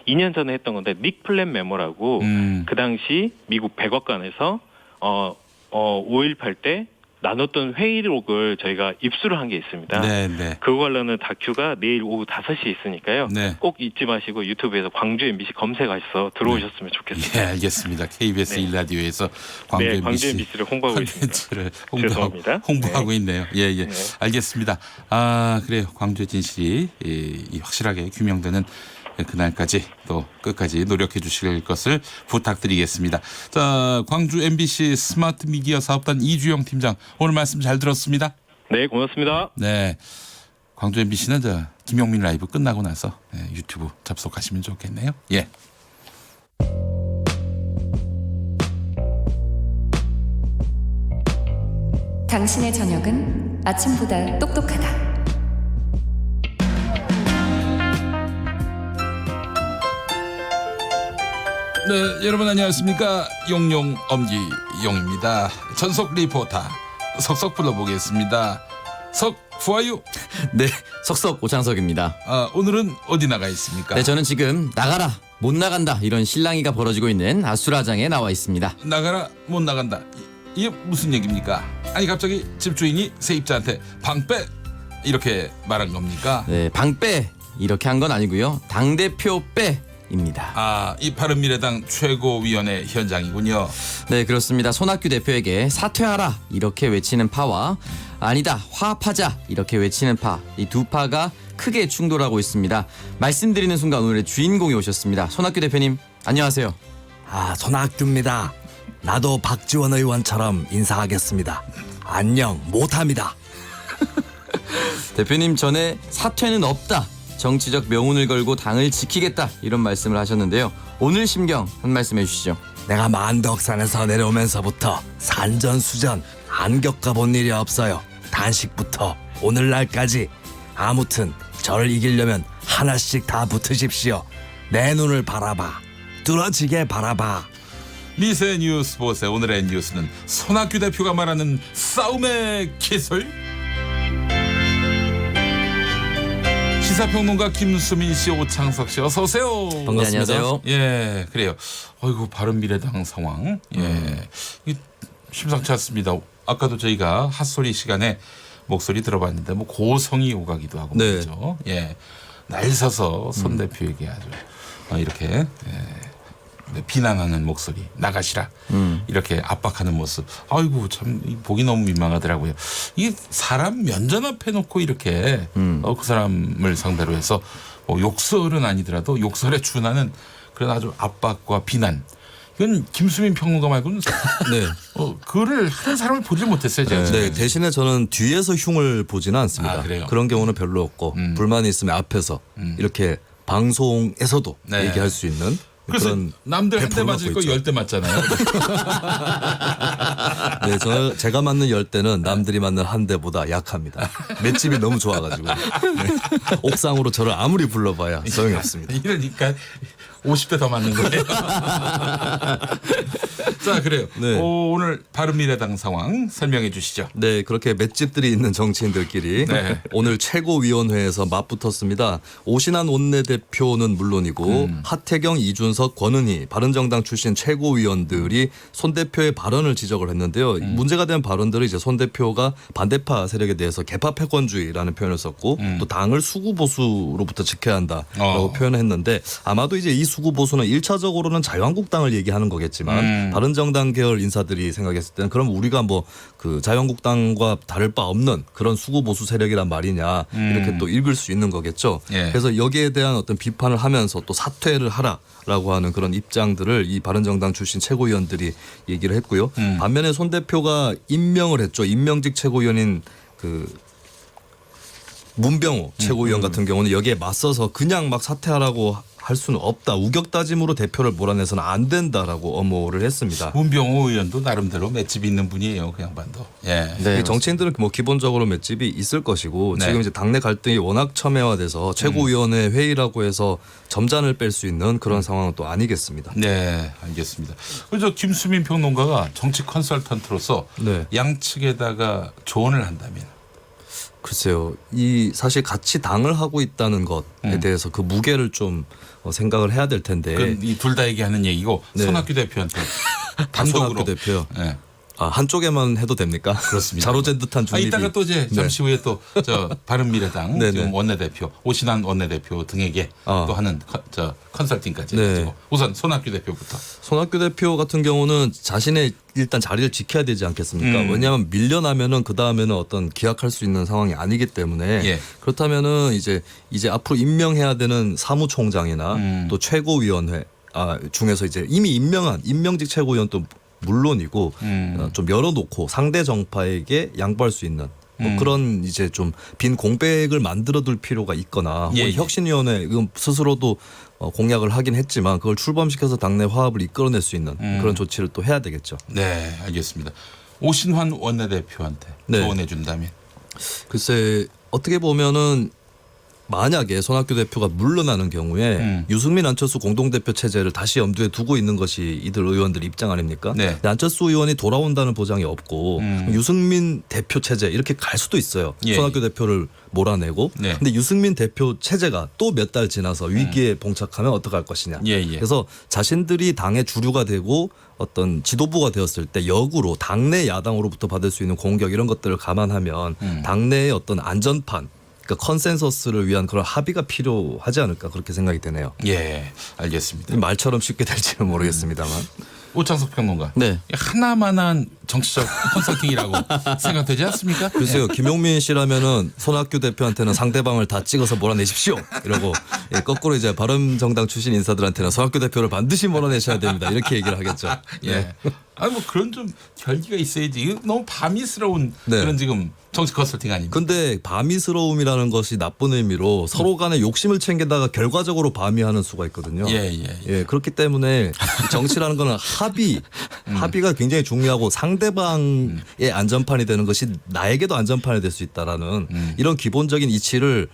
2년 전에 했던 건데 닉 플랜 메모라고 그 당시 미국 백악관에서 5.18 때 나눴던 회의록을 저희가 입수를 한 게 있습니다. 그거 관련한 다큐가 내일 오후 5시에 있으니까요. 꼭 잊지 마시고 유튜브에서 광주 MBC 검색하셔서 들어오셨으면 좋겠습니다. 예, 알겠습니다. KBS 1라디오에서 광주 MBC를 홍보하고 있습니다. 홍보하고 있네요. 알겠습니다. 그래요. 광주의 진실이 확실하게 규명되는 그날까지 또 끝까지 노력해 주실 것을 부탁드리겠습니다. 자, 광주 MBC 스마트 미디어 사업단 이주영 팀장 오늘 말씀 잘 들었습니다. 네, 고맙습니다. 네, 광주 MBC는 김용민 라이브 끝나고 나서 유튜브 접속하시면 좋겠네요. 예. 당신의 저녁은 아침보다 똑똑하다. 네, 여러분 안녕하십니까? 용용 엄기용입니다. 전속 리포터 석석 불러보겠습니다. 석 후아유. 네, 석석 오창석입니다. 오늘은 어디 나가 있습니까? 네, 저는 지금 나가라 못 나간다 이런 실랑이가 벌어지고 있는 아수라장에 나와 있습니다. 나가라 못 나간다 이게 무슨 얘기입니까? 아니 갑자기 집주인이 세입자한테 방빼 이렇게 말한 겁니까? 네, 방빼 이렇게 한 건 아니고요. 당대표 빼 입니다. 이 바른미래당 최고위원회 현장이군요. 네, 그렇습니다. 손학규 대표에게 사퇴하라 이렇게 외치는 파와 아니다 화합하자 이렇게 외치는 파, 이 두 파가 크게 충돌하고 있습니다. 말씀드리는 순간 오늘의 주인공이 오셨습니다. 손학규 대표님 안녕하세요. 손학규입니다. 나도 박지원 의원처럼 인사하겠습니다. 안녕 못합니다. 대표님 전에 사퇴는 없다 정치적 명운을 걸고 당을 지키겠다 이런 말씀을 하셨는데요. 오늘 심경 한 말씀 해주시죠. 내가 만덕산에서 내려오면서부터 산전수전 안 겪어본 일이 없어요. 단식부터 오늘날까지. 아무튼 저를 이기려면 하나씩 다 붙으십시오. 내 눈을 바라봐. 뚫어지게 바라봐. 미세 뉴스 보세. 오늘의 뉴스는 손학규 대표가 말하는 싸움의 기술. 시사평론가 김수민 씨, 오창석 씨, 어서 오세요. 반갑습니다. 안녕하세요. 예, 그래요. 어이구, 바른미래당 상황. 예, 심상치 않습니다. 아까도 저희가 핫소리 시간에 목소리 들어봤는데 뭐 고성이 오가기도 하고 그렇죠. 예, 날 서서 손 대표에게 아주 이렇게 비난하는 목소리 나가시라 이렇게 압박하는 모습. 아이고 참 보기 너무 민망하더라고요. 이게 사람 면전 앞에 놓고 이렇게 그 사람을 상대로 해서 뭐 욕설은 아니더라도 욕설에 준하는 그런 아주 압박과 비난. 이건 김수민 평론가 말고는 그거를 하는 사람을 보질 못했어요. 제가. 네, 대신에 저는 뒤에서 흉을 보지는 않습니다. 그런 경우는 별로 없고 불만이 있으면 앞에서 이렇게 방송에서도 얘기할 수 있는 그런. 남들 한 대 맞을 거 10대 맞잖아요. 네, 제가 맞는 10대는 남들이 맞는 한 대보다 약합니다. 맷집이 너무 좋아가지고. 네. 옥상으로 저를 아무리 불러봐야 소용이 없습니다. 이러니까 50대 더 맞는 거예요. 자, 그래요. 네. 오늘 바른미래당 상황 설명해 주시죠. 네, 그렇게 맷집들이 있는 정치인들끼리 오늘 최고위원회에서 맞붙었습니다. 오신환 원내대표는 물론이고 하태경, 이준석, 권은희 바른정당 출신 최고위원들이 손 대표의 발언을 지적을 했는데요. 문제가 된 발언들은 이제 손 대표가 반대파 세력에 대해서 개파 패권주의라는 표현을 썼고 또 당을 수구보수로부터 지켜야 한다라고 표현했는데 아마도 이제 이 수구보수는 1차적으로는 자유한국당을 얘기하는 거겠지만 바른정당 계열 인사들이 생각했을 때는 그럼 우리가 뭐 그 자유한국당과 다를 바 없는 그런 수구보수 세력이란 말이냐 이렇게 또 읽을 수 있는 거겠죠. 그래서 여기에 대한 어떤 비판을 하면서 또 사퇴를 하라라고 하는 그런 입장들을 이 바른정당 출신 최고위원들이 얘기를 했고요. 반면에 손 대표가 임명을 했죠. 임명직 최고위원인 그 문병호 최고위원 같은 경우는 여기에 맞서서 그냥 막 사퇴하라고 할 수는 없다. 우격다짐으로 대표를 몰아내서는 안 된다라고 엄호를 했습니다. 문병호 의원도 나름대로 맷집이 있는 분이에요. 그 양반도. 예. 네, 정치인들은 뭐 기본적으로 맷집이 있을 것이고 지금 이제 당내 갈등이 워낙 첨예화돼서 최고위원회 회의라고 해서 점잔을 뺄 수 있는 그런 상황은 또 아니겠습니다. 네, 알겠습니다. 그래서 김수민 평론가가 정치 컨설턴트로서 양측에다가 조언을 한다면. 글쎄요. 이 사실 같이 당을 하고 있다는 것에 대해서 그 무게를 좀 생각을 해야 될 텐데. 이 둘 다 얘기하는 얘기고 손학규 대표한테 단독으로. 손학규 대표요. 네. 한쪽에만 해도 됩니까? 그렇습니다. 자로잰 듯한 중립이. 이따가 또 이제 잠시 후에 또 저 바른미래당 지금 원내대표 오신환 원내대표 등에게 또 하는 컨설팅까지 해가지고 우선 손학규 대표부터. 손학규 대표 같은 경우는 자신의 일단 자리를 지켜야 되지 않겠습니까? 왜냐하면 밀려나면은 그 다음에는 어떤 기약할 수 있는 상황이 아니기 때문에 그렇다면은 이제 앞으로 임명해야 되는 사무총장이나 또 최고위원회 중에서 이제 이미 임명한 임명직 최고위원도 물론이고 좀 열어놓고 상대 정파에게 양보할 수 있는 뭐 그런 이제 좀 빈 공백을 만들어둘 필요가 있거나 혁신위원회 스스로도 공약을 하긴 했지만 그걸 출범시켜서 당내 화합을 이끌어낼 수 있는 그런 조치를 또 해야 되겠죠. 네, 알겠습니다. 오신환 원내대표한테 조언해 준다면? 글쎄 어떻게 보면은 만약에 손학규 대표가 물러나는 경우에 유승민 안철수 공동대표 체제를 다시 염두에 두고 있는 것이 이들 의원들 입장 아닙니까? 안철수 의원이 돌아온다는 보장이 없고 유승민 대표 체제 이렇게 갈 수도 있어요. 손학규 대표를 몰아내고 근데 유승민 대표 체제가 또 몇 달 지나서 위기에 봉착하면 어떡할 것이냐. 그래서 자신들이 당의 주류가 되고 어떤 지도부가 되었을 때 역으로 당내 야당으로부터 받을 수 있는 공격 이런 것들을 감안하면 당내의 어떤 안전판 그러니까 컨센서스를 위한 그런 합의가 필요하지 않을까 그렇게 생각이 되네요. 예, 알겠습니다. 말처럼 쉽게 될지는 모르겠습니다만. 오창석 평론가. 하나만한 정치적 컨설팅이라고 생각되지 않습니까? 글쎄요. 김용민 씨라면은 손학규 대표한테는 상대방을 다 찍어서 몰아내십시오. 이러고 거꾸로 이제 바른정당 출신 인사들한테는 손학규 대표를 반드시 몰아내셔야 됩니다. 이렇게 얘기를 하겠죠. 뭐 그런 좀 결기가 있어야지. 이거 너무 밤이스러운 그런 지금 정치 컨설팅 아닙니까? 근데 바미스러움이라는 것이 나쁜 의미로 서로 간에 욕심을 챙기다가 결과적으로 바미하는 수가 있거든요. 예, 그렇기 때문에 정치라는 거는 합의가 굉장히 중요하고 상대방의 안전판이 되는 것이 나에게도 안전판이 될 수 있다라는 이런 기본적인 이치를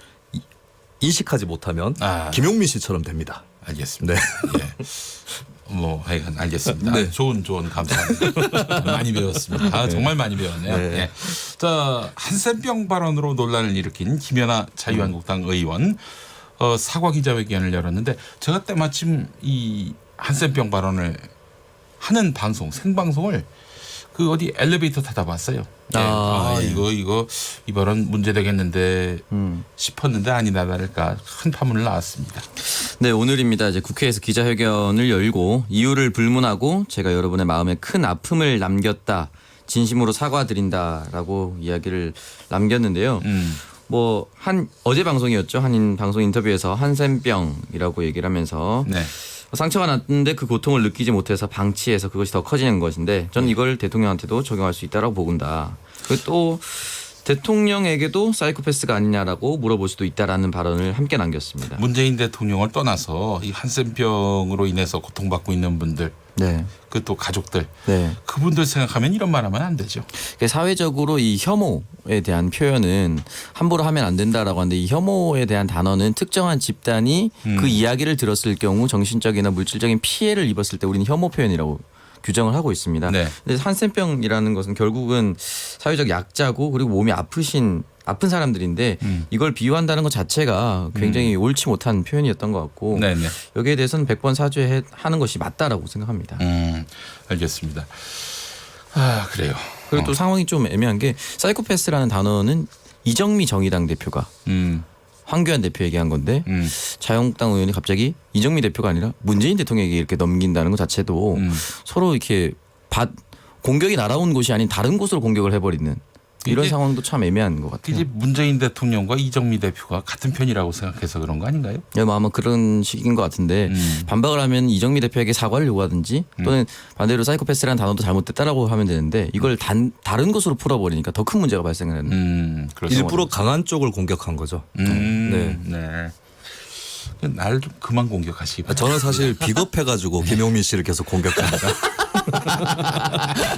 인식하지 못하면 김용민 씨처럼 됩니다. 알겠습니다. 네. 뭐 하여간 알겠습니다. 네. 좋은 감사합니다. 많이 배웠습니다. 정말 많이 배웠네요. 네. 예. 자, 한센병 발언으로 논란을 일으킨 김연아 자유한국당 의원 사과 기자회견을 열었는데 제가 때마침 이 한센병 발언을 하는 방송 생방송을 그 어디 엘리베이터 타다 봤어요. 이거 이 발언 문제 되겠는데 싶었는데 아니나 다를까 큰 파문을 낳았습니다. 네, 오늘입니다. 이제 국회에서 기자회견을 열고 이유를 불문하고 제가 여러분의 마음에 큰 아픔을 남겼다. 진심으로 사과드린다라고 이야기를 남겼는데요. 뭐 어제 방송이었죠. 한인 방송 인터뷰에서 한센병이라고 얘기를 하면서 상처가 났는데 그 고통을 느끼지 못해서 방치해서 그것이 더 커지는 것인데 저는 이걸 대통령한테도 적용할 수 있다라고 보건다. 그리고 또 대통령에게도 사이코패스가 아니냐라고 물어볼 수도 있다라는 발언을 함께 남겼습니다. 문재인 대통령을 떠나서 이 한센병으로 인해서 고통받고 있는 분들, 그 또 가족들, 그분들 생각하면 이런 말하면 안 되죠. 사회적으로 이 혐오에 대한 표현은 함부로 하면 안 된다라고 하는데 이 혐오에 대한 단어는 특정한 집단이 그 이야기를 들었을 경우 정신적이나 물질적인 피해를 입었을 때 우리는 혐오 표현이라고 규정을 하고 있습니다. 근데 한센병이라는 것은 결국은 사회적 약자고 그리고 몸이 아픈 사람들인데 이걸 비유한다는 것 자체가 굉장히 옳지 못한 표현이었던 것 같고 여기에 대해서는 100번 사죄하는 것이 맞다라고 생각합니다. 알겠습니다. 그래요. 그리고 또 상황이 좀 애매한 게 사이코패스라는 단어는 이정미 정의당 대표가 황교안 대표 얘기한 건데 자유한국당 의원이 갑자기 이정미 대표가 아니라 문재인 대통령에게 이렇게 넘긴다는 것 자체도 서로 이렇게 공격이 날아온 곳이 아닌 다른 곳으로 공격을 해버리는 이런 상황도 참 애매한 것 같아요. 이제 문재인 대통령과 이정미 대표가 같은 편이라고 생각해서 그런 거 아닌가요? 네, 뭐 아마 그런 식인 것 같은데 반박을 하면 이정미 대표에게 사과를 요구하든지 또는 반대로 사이코패스라는 단어도 잘못됐다라고 하면 되는데 이걸 다른 것으로 풀어버리니까 더 큰 문제가 발생하는. 일부러 강한 쪽을 공격한 거죠. 날 좀 그만 공격하시기 바랍니다. 저는 사실 비겁해가지고 김용민 씨를 계속 공격합니다.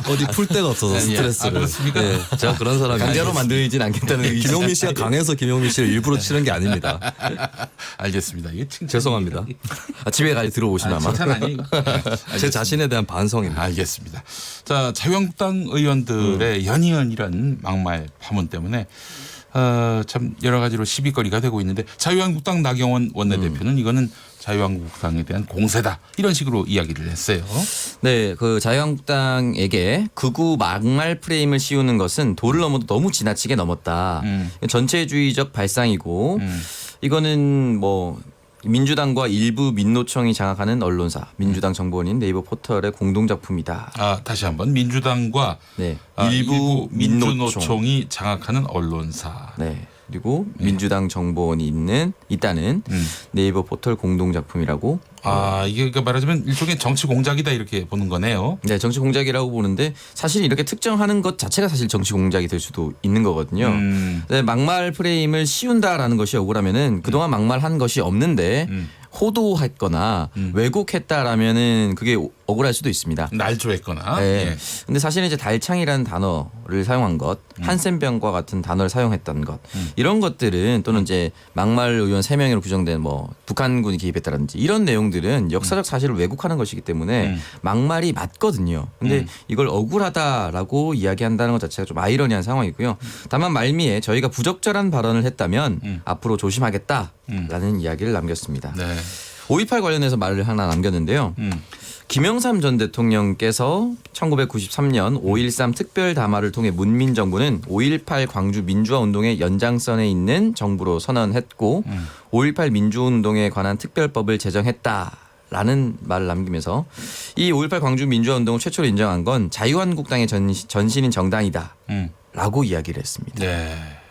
어디 풀 데가 없어서 스트레스를. 그렇습니까? 제가 그런 사람이 강자로 만들진 않겠다는 의지. 김용민 씨가 강해서 김용민 씨를 일부러 치는 게 아닙니다. 알겠습니다. 죄송합니다. 집에 가서 들어오시면 아마. 칭찬 아니고. 제 자신에 대한 반성입니다. 알겠습니다. 자, 자유한국당 의원들의 연이은 이런 막말 파문 때문에 참 여러 가지로 시비거리가 되고 있는데 자유한국당 나경원 원내대표는 이거는 자유한국당에 대한 공세다 이런 식으로 이야기를 했어요. 네, 그 자유한국당에게 극우 막말 프레임을 씌우는 것은 도를 넘어도 너무 지나치게 넘었다. 전체주의적 발상이고 이거는 뭐 민주당과 일부 민노총이 장악하는 언론사, 민주당 정보원인 네이버 포털의 공동작품이다. 다시 한번 민주당과 일부 민주노총이 장악하는 언론사. 네. 그리고 민주당 정보원이 있다는 네이버 포털 공동작품이라고. 이게 그러니까 말하자면 일종의 정치 공작이다 이렇게 보는 거네요. 네, 정치 공작이라고 보는데 사실 이렇게 특정하는 것 자체가 사실 정치 공작이 될 수도 있는 거거든요. 네, 막말 프레임을 씌운다라는 것이 억울하면은 그동안 막말한 것이 없는데 호도했거나 왜곡했다라면은 그게 억울할 수도 있습니다. 날조했거나. 네. 근데 사실은 이제 달창이라는 단어를 사용한 것, 한센병과 같은 단어를 사용했던 것, 이런 것들은 또는 이제 막말 의원 3명으로 규정된 뭐 북한군이 개입했다든지 이런 내용들은 역사적 사실을 왜곡하는 것이기 때문에 막말이 맞거든요. 근데 이걸 억울하다라고 이야기한다는 것 자체가 좀 아이러니한 상황이고요. 다만 말미에 저희가 부적절한 발언을 했다면 앞으로 조심하겠다라는 이야기를 남겼습니다. 5.18 관련해서 말을 하나 남겼는데요. 김영삼 전 대통령께서 1993년 5.13 특별 담화를 통해 문민정부는 5.18 광주 민주화운동의 연장선에 있는 정부로 선언했고 5.18 민주운동에 관한 특별법을 제정했다라는 말을 남기면서 이 5.18 광주 민주화운동을 최초로 인정한 건 자유한국당의 전신인 정당이다 라고 이야기를 했습니다.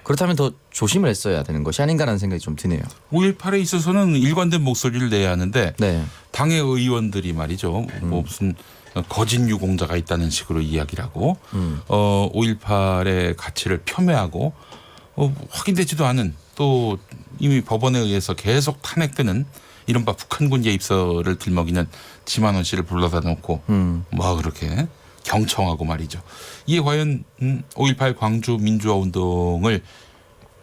그렇다면 더 조심을 했어야 되는 것이 아닌가라는 생각이 좀 드네요. 5.18에 있어서는 일관된 목소리를 내야 하는데 네. 당의 의원들이 말이죠. 뭐 무슨 거짓 유공자가 있다는 식으로 이야기를 하고 5.18의 가치를 폄훼하고 확인되지도 않은 또 이미 법원에 의해서 계속 탄핵되는 이른바 북한군 개입설을 들먹이는 지만원 씨를 불러다 놓고 뭐 그렇게 경청하고 말이죠. 이게 과연 5.18 광주 민주화 운동을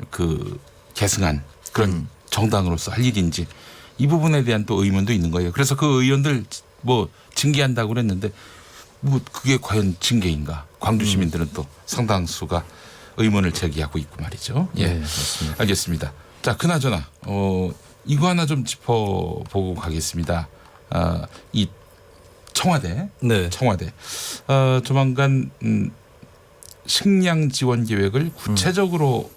그 계승한 그런 정당으로서 할 일인지 이 부분에 대한 또 의문도 있는 거예요. 그래서 그 의원들 뭐 징계한다고 그랬는데 뭐 그게 과연 징계인가? 광주 시민들은 또 상당수가 의문을 제기하고 있고 말이죠. 예, 네, 맞습니다. 알겠습니다. 자, 그나저나 이거 하나 좀 짚어보고 가겠습니다. 이 청와대, 네. 청와대 조만간 식량 지원 계획을 구체적으로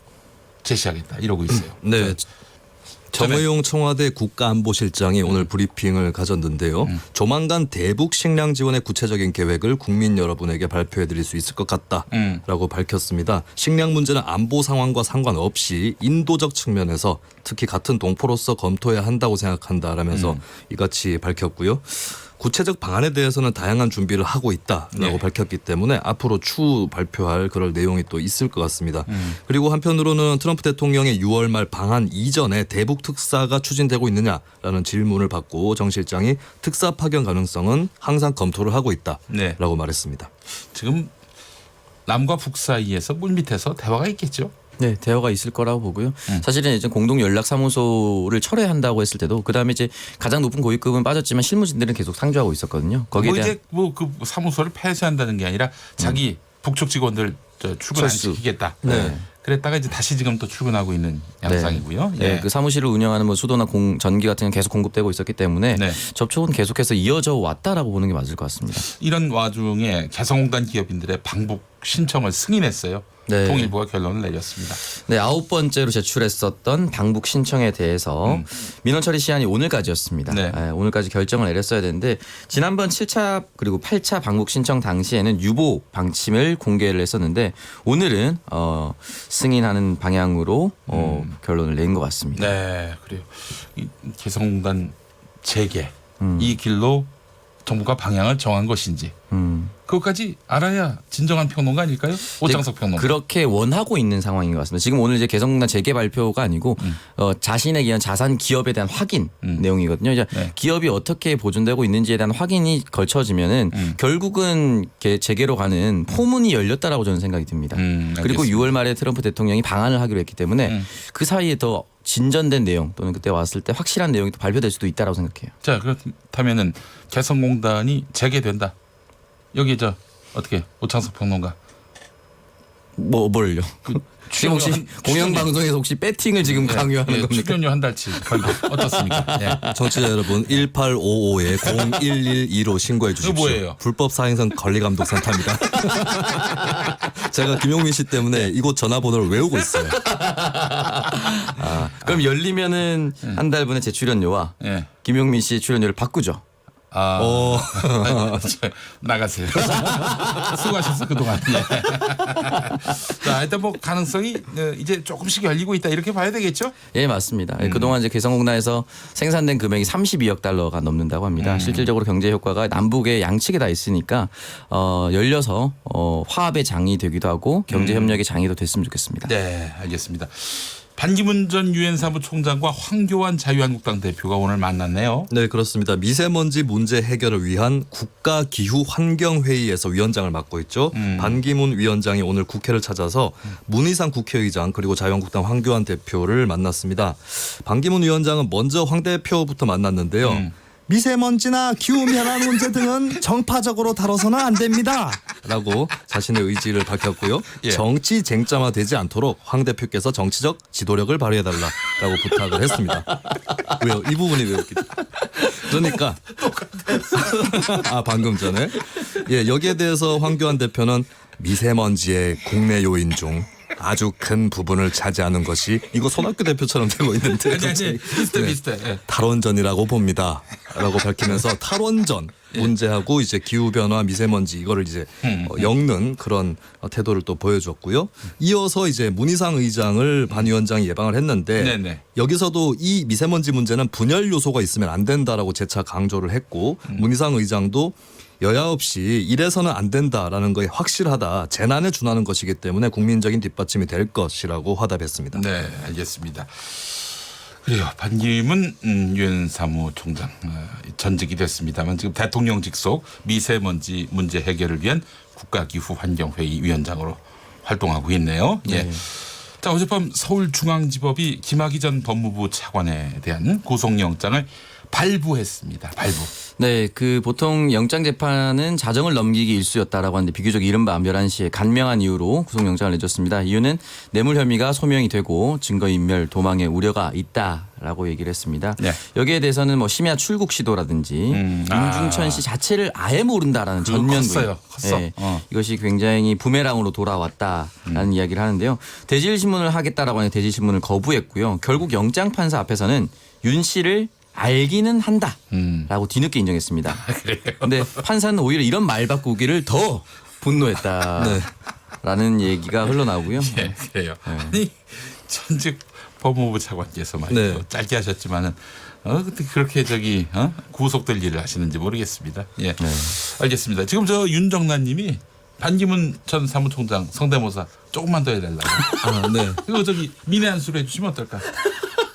제시하겠다 이러고 있어요. 네. 정의용 청와대 국가안보실장이 오늘 브리핑을 가졌는데요. 조만간 대북 식량 지원의 구체적인 계획을 국민 여러분에게 발표해드릴 수 있을 것 같다라고 밝혔습니다. 식량 문제는 안보 상황과 상관없이 인도적 측면에서 특히 같은 동포로서 검토해야 한다고 생각한다라면서 이같이 밝혔고요. 구체적 방안에 대해서는 다양한 준비를 하고 있다라고 밝혔기 때문에 앞으로 추후 발표할 그럴 내용이 또 있을 것 같습니다. 그리고 한편으로는 트럼프 대통령의 6월 말 방한 이전에 대북 특사가 추진되고 있느냐라는 질문을 받고 정 실장이 특사 파견 가능성은 항상 검토를 하고 있다라고 말했습니다. 지금 남과 북 사이에서 물밑에서 대화가 있겠죠. 네, 대화가 있을 거라고 보고요. 사실은 이제 공동연락사무소를 철회한다고 했을 때도 그다음에 이제 가장 높은 고위급은 빠졌지만 실무진들은 계속 상주하고 있었거든요. 거기에 대한 이제 뭐 그 사무소를 폐쇄한다는 게 아니라 자기 북쪽 직원들 출근 안 시키겠다. 네. 그랬다가 이제 다시 지금 또 출근하고 있는 양상이고요. 네, 예. 그 사무실을 운영하는 뭐 수도나 전기 같은 게 계속 공급되고 있었기 때문에 접촉은 계속해서 이어져 왔다라고 보는 게 맞을 것 같습니다. 이런 와중에 개성공단 기업인들의 방북 신청을 승인했어요. 네. 통일부가 결론을 내렸습니다. 네, 9번째로 제출했었던 방북 신청에 대해서 민원 처리 시한이 오늘까지였습니다. 네. 오늘까지 결정을 내렸어야 되는데 지난번 7차 그리고 8차 방북 신청 당시에는 유보 방침을 공개를 했었는데 오늘은 승인하는 방향으로 결론을 낸 것 같습니다. 네, 그래요. 이 개성공단 재개 이 길로 정부가 방향을 정한 것인지 그것까지 알아야 진정한 평론가 아닐까요? 오창석 평론가. 그렇게 원하고 있는 상황인 것 같습니다. 지금 오늘 이제 개성공단 재개 발표가 아니고 자신에 의한 자산 기업에 대한 확인 내용이거든요. 이제 기업이 어떻게 보존되고 있는지에 대한 확인이 걸쳐지면은 결국은 재개로 가는 포문이 열렸다라고 저는 생각이 듭니다. 그리고 6월 말에 트럼프 대통령이 방한을 하기로 했기 때문에 그 사이에 더 진전된 내용 또는 그때 왔을 때 확실한 내용이 또 발표될 수도 있다라고 생각해요. 자, 그렇다면은 개성공단이 재개된다. 여기 어떻게 오창석 평론가 뭘요? 지금 혹시 공영방송에서 혹시 배팅을 지금 강요하는 겁니까? 출연료 한 달치 벌금 어떻습니까? 청취자 여러분 1855에 0112로 신고해 주십시오. 뭐예요? 불법 사행성 관리감독센터입니다. 제가 김용민 씨 때문에 이곳 전화번호를 외우고 있어요. 그럼 열리면은 한 달분의 제 출연료와 김용민 씨의 출연료를 바꾸죠. 나가세요. 수고하셨어 그동안. 자, 일단 뭐 가능성이 이제 조금씩 열리고 있다 이렇게 봐야 되겠죠? 예, 맞습니다. 그동안 이제 개성공단에서 생산된 금액이 32억 달러가 넘는다고 합니다. 실질적으로 경제 효과가 남북의 양측에 다 있으니까 열려서 화합의 장이 되기도 하고 경제 협력의 장이 더 됐으면 좋겠습니다. 네, 알겠습니다. 반기문 전 유엔 사무총장과 황교안 자유한국당 대표가 오늘 만났네요. 네, 그렇습니다. 미세먼지 문제 해결을 위한 국가기후환경회의에서 위원장을 맡고 있죠. 반기문 위원장이 오늘 국회를 찾아서 문희상 국회의장 그리고 자유한국당 황교안 대표를 만났습니다. 반기문 위원장은 먼저 황 대표부터 만났는데요. 미세먼지나 기후변화 문제 등은 정파적으로 다뤄서는 안 됩니다. 라고 자신의 의지를 밝혔고요. 정치 쟁점화되지 않도록 황 대표께서 정치적 지도력을 발휘해달라고 부탁을 했습니다. 왜요? 이 부분이 왜 웃기죠? 그러니까 방금 전에 여기에 대해서 황교안 대표는 미세먼지의 국내 요인 중 아주 큰 부분을 차지하는 것이 이거 손학규 대표처럼 되고 있는데 아니 비슷해. 네. 탈원전이라고 봅니다. 라고 밝히면서 탈원전 문제하고 이제 기후변화, 미세먼지 이거를 이제 엮는 그런 태도를 또 보여줬고요. 이어서 이제 문희상 의장을 반 위원장이 예방을 했는데 네네. 여기서도 이 미세먼지 문제는 분열 요소가 있으면 안 된다라고 재차 강조를 했고 문희상 의장도 여야 없이 이래서는 안 된다라는 거에 확실하다. 재난에 준하는 것이기 때문에 국민적인 뒷받침이 될 것이라고 화답했습니다. 네, 알겠습니다. 그래요. 반기문 유엔 사무총장 전직이 됐습니다만 지금 대통령 직속 미세먼지 문제 해결을 위한 국가기후환경회의 위원장으로 활동하고 있네요. 네. 예. 자, 어젯밤 서울중앙지법이 김학의 전 법무부 차관에 대한 구속영장을 발부했습니다. 발부. 네, 그 보통 영장 재판은 자정을 넘기기 일쑤였다라고 하는데 비교적 이른밤 11시에 간명한 이유로 구속영장을 내줬습니다. 이유는 뇌물 혐의가 소명이 되고 증거인멸 도망의 우려가 있다라고 얘기를 했습니다. 네. 여기에 대해서는 뭐 심야 출국 시도라든지 윤중천 씨 자체를 아예 모른다라는 전면 부인. 컸어. 네, 이것이 굉장히 부메랑으로 돌아왔다라는 이야기를 하는데요. 대질신문을 하겠다라고 하는 대질신문을 거부했고요. 결국 영장 판사 앞에서는 윤 씨를 알기는 한다라고 뒤늦게 인정했습니다. 그런데 판사는 오히려 이런 말 바꾸기를 더 분노했다라는 얘기가 흘러나오고요. 예, 그래요. 아니 전직 법무부 차관께서 말이죠. 짧게 하셨지만은 근데 그렇게 구속될 일을 하시는지 모르겠습니다. 예, 알겠습니다. 지금 저 윤정란님이 반기문 전 사무총장 성대모사 조금만 더 해달라고. 네. 이거 민해한수로 해주시면 어떨까?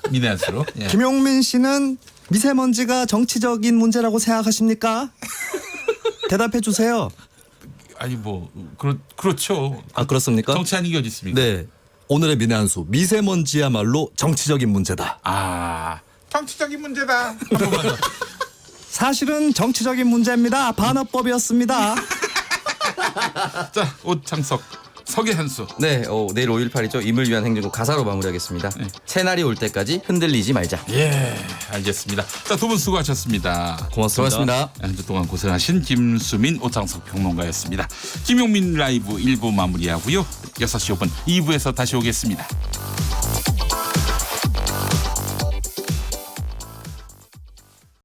민해한수로. 예. 김용민 씨는 미세먼지가 정치적인 문제라고 생각하십니까? 대답해 주세요. 아니 그렇죠. 그렇습니까? 정치 아닌 게 어디 있습니까? 네. 오늘의 민해한수 미세먼지야말로 정치적인 문제다. 정치적인 문제다. 사실은 정치적인 문제입니다. 반어법이었습니다. 자, 오창석 서계한수. 네, 내일 5.18이죠. 임을 위한 행진곡 가사로 마무리하겠습니다. 새날이 올 때까지 흔들리지 말자. 예, 알겠습니다. 자, 두 분 수고하셨습니다. 고맙습니다. 한 주 동안 고생하신 김수민, 오창석 평론가였습니다. 김용민 라이브 1부 마무리하고요. 6시 5분 2부에서 다시 오겠습니다.